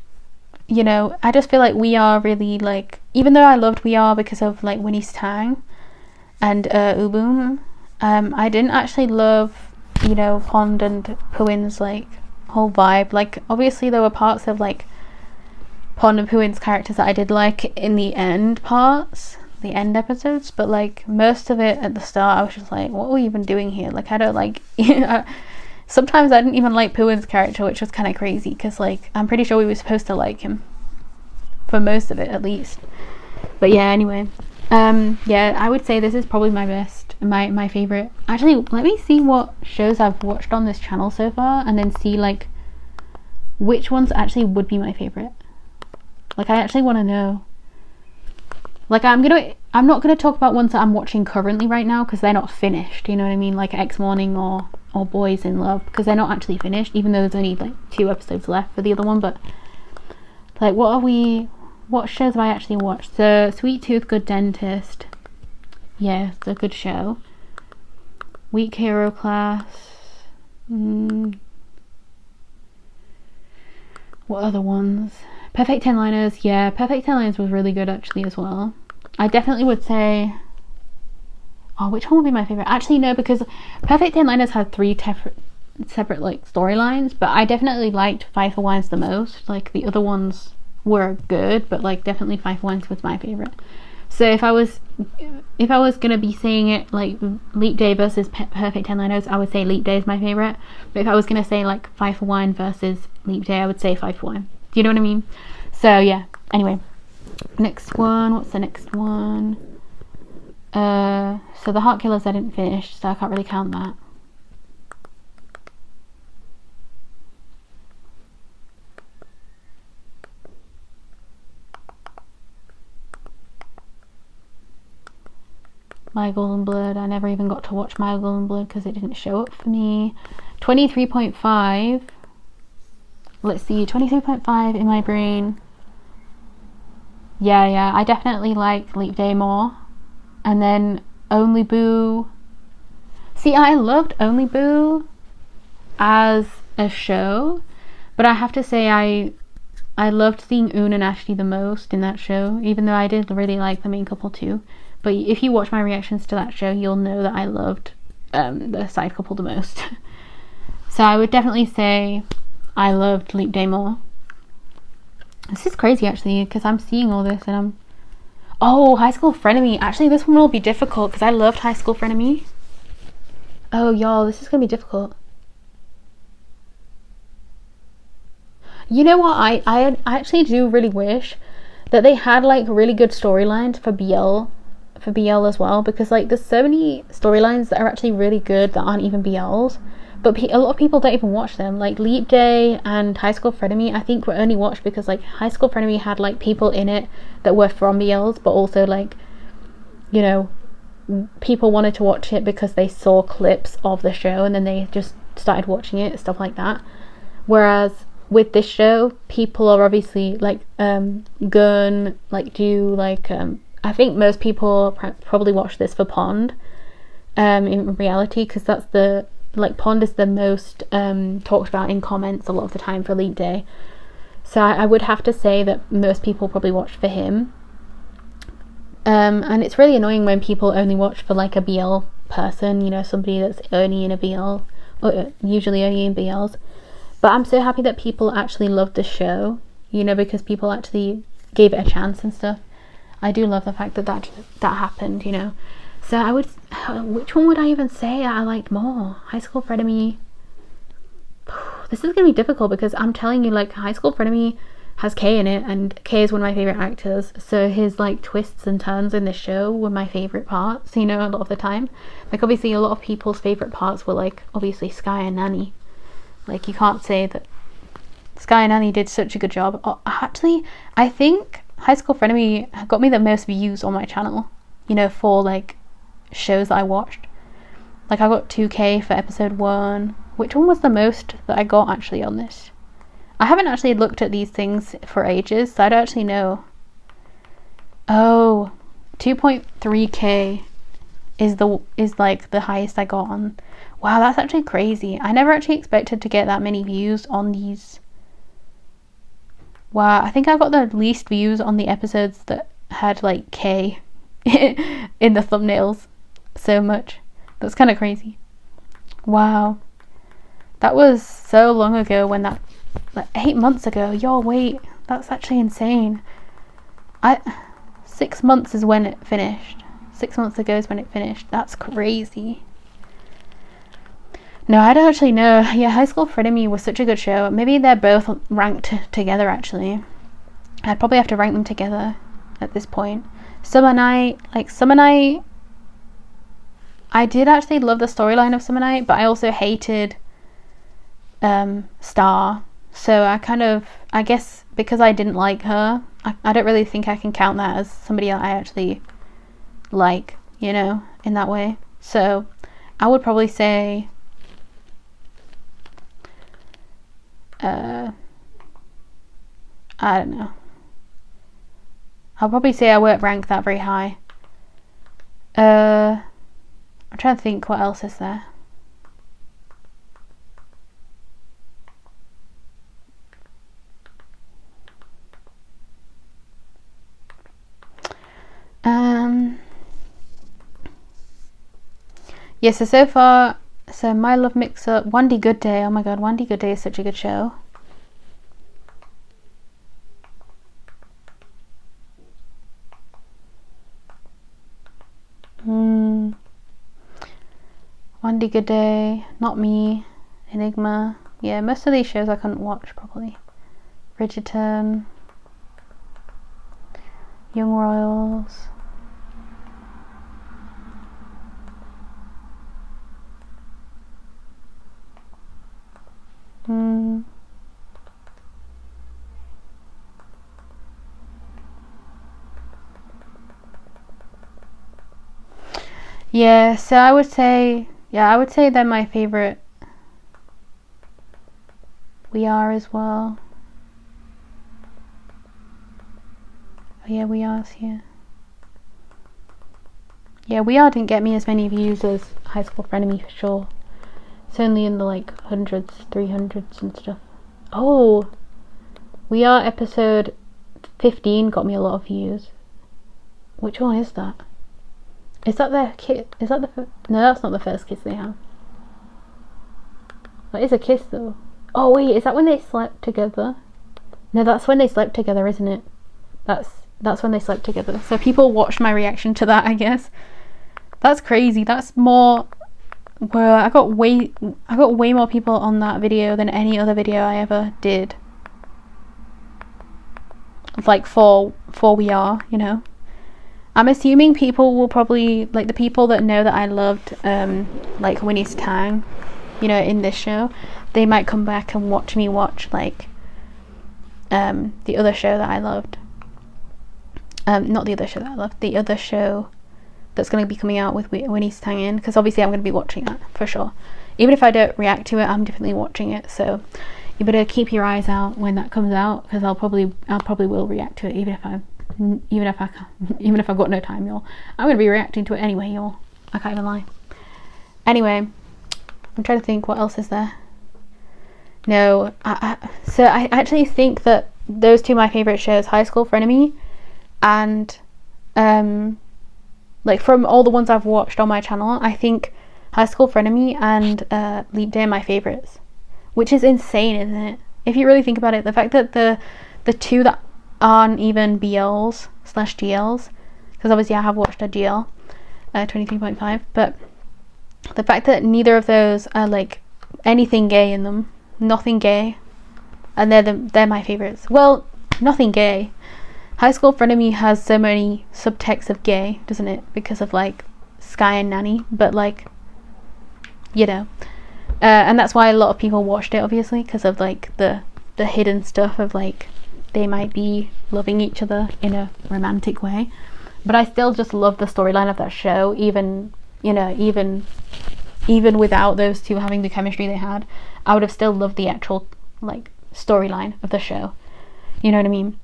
you know, I just feel like We Are really, like, even though I loved We Are because of like Winnie's Tang and Uboom, I didn't actually love, you know, Pond and Pooin's like whole vibe. Like, obviously there were parts of like Pond and Pooin's characters that I did like in the end parts, the end episodes, but like most of it at the start I was just like, what are we even doing here? Like, I don't like, you know, sometimes I didn't even like Pooin's character, which was kind of crazy, because like I'm pretty sure we were supposed to like him for most of it at least. But yeah, anyway, yeah, I would say this is probably my best my favorite. Actually, let me see what shows I've watched on this channel so far, and then see like which ones actually would be my favorite. Like, I actually want to know. Like, I'm not gonna talk about ones that I'm watching currently right now because they're not finished. You know what I mean? Like Ex Morning or Boys in Love, because they're not actually finished, even though there's only like 2 episodes left for the other one. But like, what shows have I actually watched? So Sweet Tooth, Good Dentist. Yeah, it's a good show. Weak Hero Class. What other ones? Perfect 10 Liners. Yeah, Perfect 10 Liners was really good actually as well. I definitely would say... Oh, which one would be my favourite? Actually, no, because Perfect 10 Liners had 3 separate like storylines, but I definitely liked Five for Wines the most. Like, the other ones were good, but like definitely Five for Wines was my favourite. So if I was gonna be saying it like Leap Day versus Perfect 10 Liners, I would say Leap Day is my favourite. But if I was gonna say like Five for Wine versus Leap Day, I would say Five for Wine. Do you know what I mean? So yeah, anyway, next one. What's the next one? So The Heart Killers I didn't finish, so I can't really count that. My Golden Blood, I never even got to watch My Golden Blood because it didn't show up for me. 23.5. Let's see, 23.5 in my brain. Yeah, I definitely like Leap Day more. And then Only Boo. See, I loved Only Boo as a show, but I have to say I loved seeing Oon and Ashley the most in that show, even though I did really like the main couple too. But if you watch my reactions to that show, you'll know that I loved the side couple the most. So I would definitely say I loved Leap Day more. This is crazy actually, because I'm seeing all this and I'm... Oh, High School Frenemy. Actually, this one will be difficult because I loved High School Frenemy. Oh, y'all, this is going to be difficult. You know what? I actually do really wish that they had like really good storylines for BL as well, because like there's so many storylines that are actually really good that aren't even BLs, but a lot of people don't even watch them. Like Leap Day and High School Frenemy, I think were only watched because like High School Frenemy had like people in it that were from BLs, but also like, you know, people wanted to watch it because they saw clips of the show and then they just started watching it, stuff like that. Whereas with this show, people are obviously like Gun, like do like I think most people probably watch this for Pond in reality, because that's the like Pond is the most talked about in comments a lot of the time for Leap Day. So I would have to say that most people probably watched for him. And it's really annoying when people only watch for like a BL person, you know, somebody that's only in a BL, or usually only in BLs. But I'm so happy that people actually loved the show, you know, because people actually gave it a chance and stuff. I do love the fact that that happened, you know. So I would, which one would I even say I liked more? High School Frenemy. This is going to be difficult because I'm telling you, like, High School Frenemy has Kay in it, and Kay is one of my favourite actors. So his, like, twists and turns in the show were my favourite parts, you know, a lot of the time. Like, obviously, a lot of people's favourite parts were, like, obviously Sky and Nanny. Like, you can't say that Sky and Nanny did such a good job. Oh, actually, I think High School Frenemy got me the most views on my channel, you know, for like shows that I watched. Like I got 2K for episode 1. Which one was the most that I got actually on this? I haven't actually looked at these things for ages, so I don't actually know. Oh, 2.3K is like the highest I got on. Wow, that's actually crazy. I never actually expected to get that many views on these. Wow, I think I got the least views on the episodes that had like K in the thumbnails so much. That's kind of crazy. Wow. That was so long ago when that, like 8 months ago. Yo, wait, that's actually insane. 6 months is when it finished. 6 months ago is when it finished. That's crazy. No, I don't actually know. Yeah, High School Frenemy was such a good show. Maybe they're both ranked together, actually. I'd probably have to rank them together at this point. Summer Night, I did actually love the storyline of Summer Night, but I also hated Star. So I guess because I didn't like her, I don't really think I can count that as somebody that I actually like, you know, in that way. So I would probably say I don't know. I'll probably say I won't rank that very high. I'm trying to think what else is there. Yeah, so far, My Love Mix-Up, One D Good Day. Oh my god, One D Good Day is such a good show. One D Good Day, Not Me, Enigma. Yeah, most of these shows I couldn't watch properly. Bridgerton, Young Royals. Yeah, so I would say they're my favorite. We Are as well. Oh yeah, We Are's here. Yeah, We Are didn't get me as many views as High School Frenemy for sure. It's only in the like hundreds, 300s and stuff. Oh, We Are episode 15 got me a lot of views. Which one is that? Is that their kiss? Is that the no, that's not the first kiss they have. That is a kiss though. Oh wait, is that when they slept together? No, that's when they slept together, isn't it? That's when they slept together. So people watched my reaction to that, I guess. That's crazy. That's more. Well, I got way more people on that video than any other video I ever did. Like for We Are, you know. I'm assuming people will probably, like the people that know that I loved like Winnie's Tang, you know, in this show, they might come back and watch me watch like the other show that I loved. Not the other show that I loved, the other show that's going to be coming out with Winnie's Tang in, because obviously I'm going to be watching that for sure. Even if I don't react to it, I'm definitely watching it, so you better keep your eyes out when that comes out, because I'll probably will react to it even if I've got no time, y'all. I'm going to be reacting to it anyway, y'all. I can't even lie. Anyway, I'm trying to think what else is there. No, so I actually think that those two are my favourite shows, High School Frenemy and like from all the ones I've watched on my channel, I think High School Frenemy and Leap Day are my favourites, which is insane, isn't it? If you really think about it, the fact that the two that aren't even BLs/GLs, because obviously I have watched a GL 23.5, but the fact that neither of those are like anything gay in them, nothing gay, and they're my favourites. Well, nothing gay. High School Frenemy has so many subtexts of gay, doesn't it? Because of like Sky and Nanny, but like, you know, and that's why a lot of people watched it, obviously, because of like the hidden stuff of like they might be loving each other in a romantic way. But I still just love the storyline of that show, even, you know, even without those two having the chemistry they had, I would have still loved the actual like storyline of the show, you know what I mean?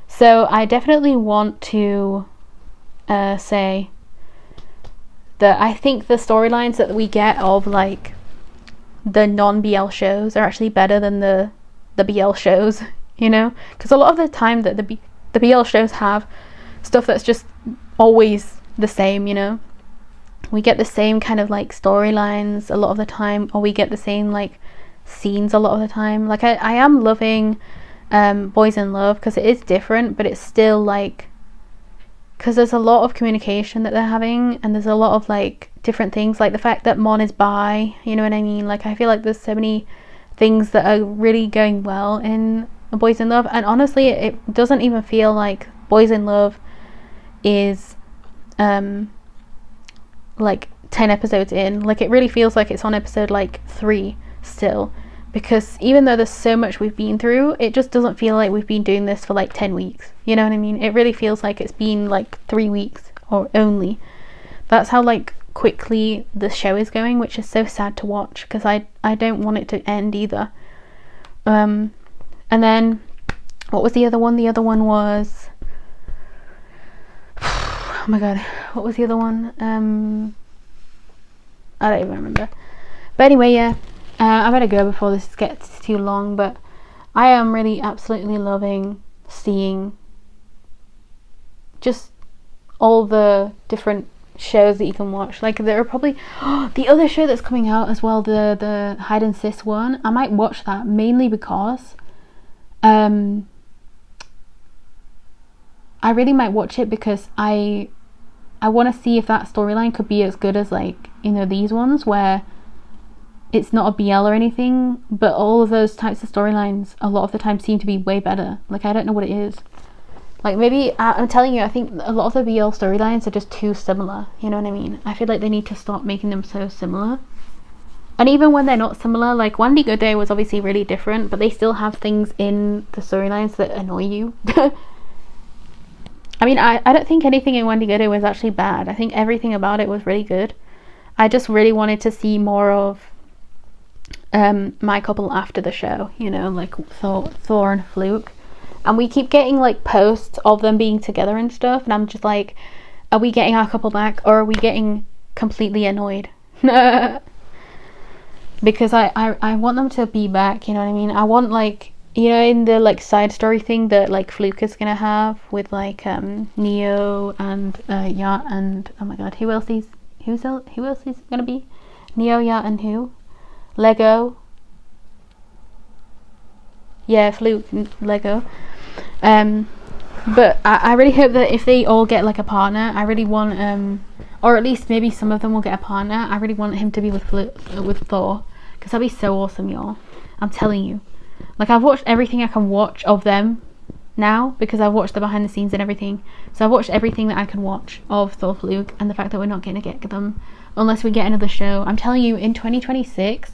So I definitely want to say that I think the storylines that we get of like the non-BL shows are actually better than the BL shows, you know, because a lot of the time that the BL shows have stuff that's just always the same, you know. We get the same kind of like storylines a lot of the time, or we get the same like scenes a lot of the time. Like I am loving Boys in Love because it is different, but it's still like, because there's a lot of communication that they're having, and there's a lot of like different things, like the fact that Mon is bi, you know what I mean? Like I feel like there's so many things that are really going well in Boys in Love, and honestly it doesn't even feel like Boys in Love is like 10 episodes in. Like, it really feels like it's on episode like 3 still, because even though there's so much we've been through, it just doesn't feel like we've been doing this for like 10 weeks. You know what I mean? It really feels like it's been like 3 weeks or only. That's how like quickly the show is going, which is so sad to watch, because I don't want it to end either. And then what was the other one? The other one was oh my god, what was the other one? I don't even remember. But anyway, yeah, I better go before this gets too long. But I am really absolutely loving seeing just all the different shows that you can watch. Like, there are probably the other show that's coming out as well, the hide and sis one. I might watch that mainly because I really might watch it because I want to see if that storyline could be as good as, like, you know, these ones where it's not a BL or anything, but all of those types of storylines a lot of the time seem to be way better. Like, I don't know what it is. Like, maybe, I'm telling you, I think a lot of the BL storylines are just too similar, you know what I mean? I feel like they need to stop making them so similar. And even when they're not similar, like, One Day Good Day was obviously really different, but they still have things in the storylines that annoy you. I mean, I don't think anything in One Day Good Day was actually bad. I think everything about it was really good. I just really wanted to see more of my couple after the show, you know, like Thor and Fluke. And we keep getting like posts of them being together and stuff, and I'm just like, are we getting our couple back, or are we getting completely annoyed? Because I want them to be back, you know what I mean? I want, like, you know, in the like side story thing that like Fluke is gonna have with like Neo and Yacht and, oh my god, who else is gonna be? Neo, Yacht, and who? Lego. Yeah, Fluke and Lego. But I really hope that if they all get like a partner, I really want or at least maybe some of them will get a partner. I really want him to be with Thor, because that'd be so awesome, y'all. I'm telling you. Like, I've watched everything I can watch of them now, because I've watched the behind the scenes and everything. So I've watched everything that I can watch of Thor Fluke, and the fact that we're not going to get them unless we get another show. I'm telling you, in 2026,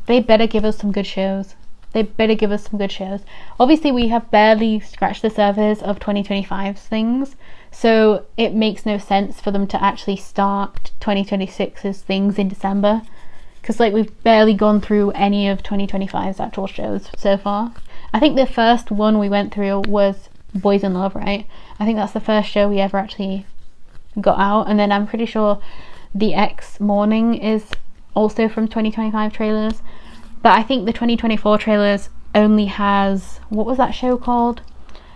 they better give us some good shows. They better give us some good shows. Obviously, we have barely scratched the surface of 2025's things, so it makes no sense for them to actually start 2026's things in December, because like we've barely gone through any of 2025's actual shows so far. I think the first one we went through was Boys in Love, right? I think that's the first show we ever actually got out, and then I'm pretty sure The X Morning is also from 2025 trailers. But I think the 2024 trailers only has, what was that show called?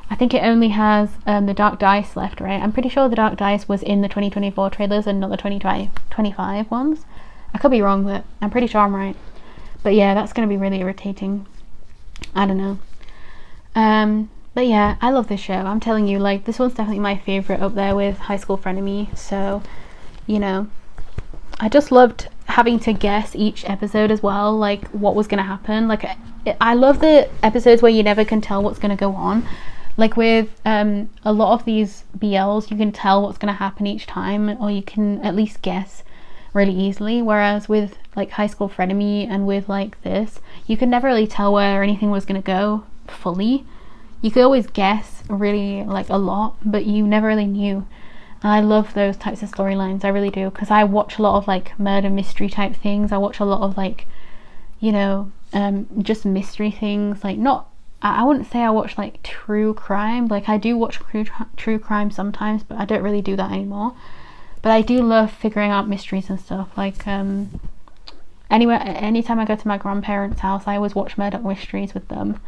I think it only has The Dark Dice left, right? I'm pretty sure The Dark Dice was in the 2024 trailers and not the 2025 ones. I could be wrong, but I'm pretty sure I'm right. But yeah, that's going to be really irritating. I don't know. But yeah, I love this show. I'm telling you, like, this one's definitely my favourite, up there with High School Frenemy. So, you know, I just loved having to guess each episode as well, like what was going to happen. Like, I love the episodes where you never can tell what's going to go on. Like with a lot of these BLs, you can tell what's going to happen each time, or you can at least guess really easily, whereas with like High School Frenemy and with like this, you could never really tell where anything was going to go fully. You could always guess really like a lot, but you never really knew. And I love those types of storylines, I really do, because I watch a lot of like murder mystery type things. I watch a lot of like, you know, just mystery things. Like, not, I wouldn't say I watch like true crime. Like, I do watch true crime sometimes, but I don't really do that anymore. But I do love figuring out mysteries and stuff. Like, anytime I go to my grandparents' house, I always watch murder mysteries with them.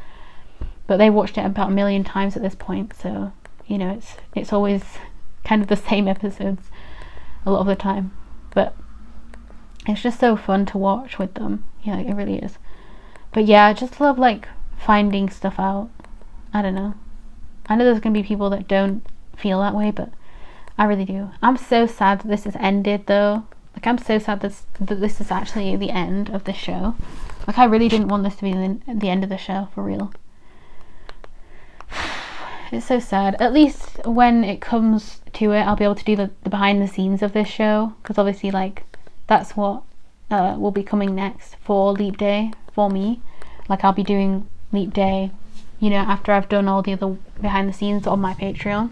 But they watched it about 1 million times at this point, so, you know, it's always kind of the same episodes a lot of the time. But it's just so fun to watch with them. Yeah, it really is. But yeah, I just love like finding stuff out. I don't know. I know there's gonna be people that don't feel that way, but I really do. I'm so sad that this has ended though. Like, I'm so sad that this is actually the end of the show. Like, I really didn't want this to be the end of the show, for real. It's so sad. At least when it comes to it, I'll be able to do the behind the scenes of this show, because obviously, like, that's what will be coming next for Leap Day for me. Like, I'll be doing Leap Day, you know, after I've done all the other behind the scenes on my Patreon.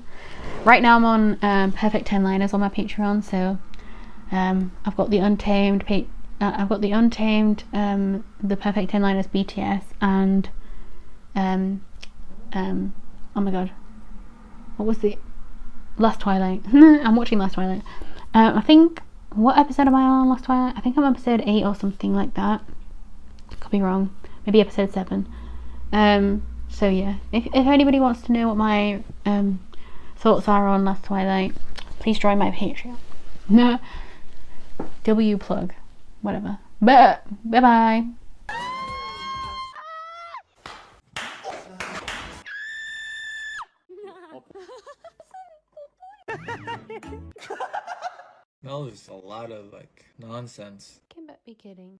Right now I'm on Perfect 10 Liners on my Patreon, so I've got the Untamed, the Perfect 10 Liners BTS, and oh my god, what was the Last Twilight? I'm watching Last Twilight. I think, what episode am I on Last Twilight? I think I'm episode 8 or something like that. Could be wrong. Maybe episode 7. So yeah, if anybody wants to know what my thoughts are on Last Twilight, please join my Patreon. No, W plug, whatever. But bye bye. That was a lot of like nonsense. Can but be kidding.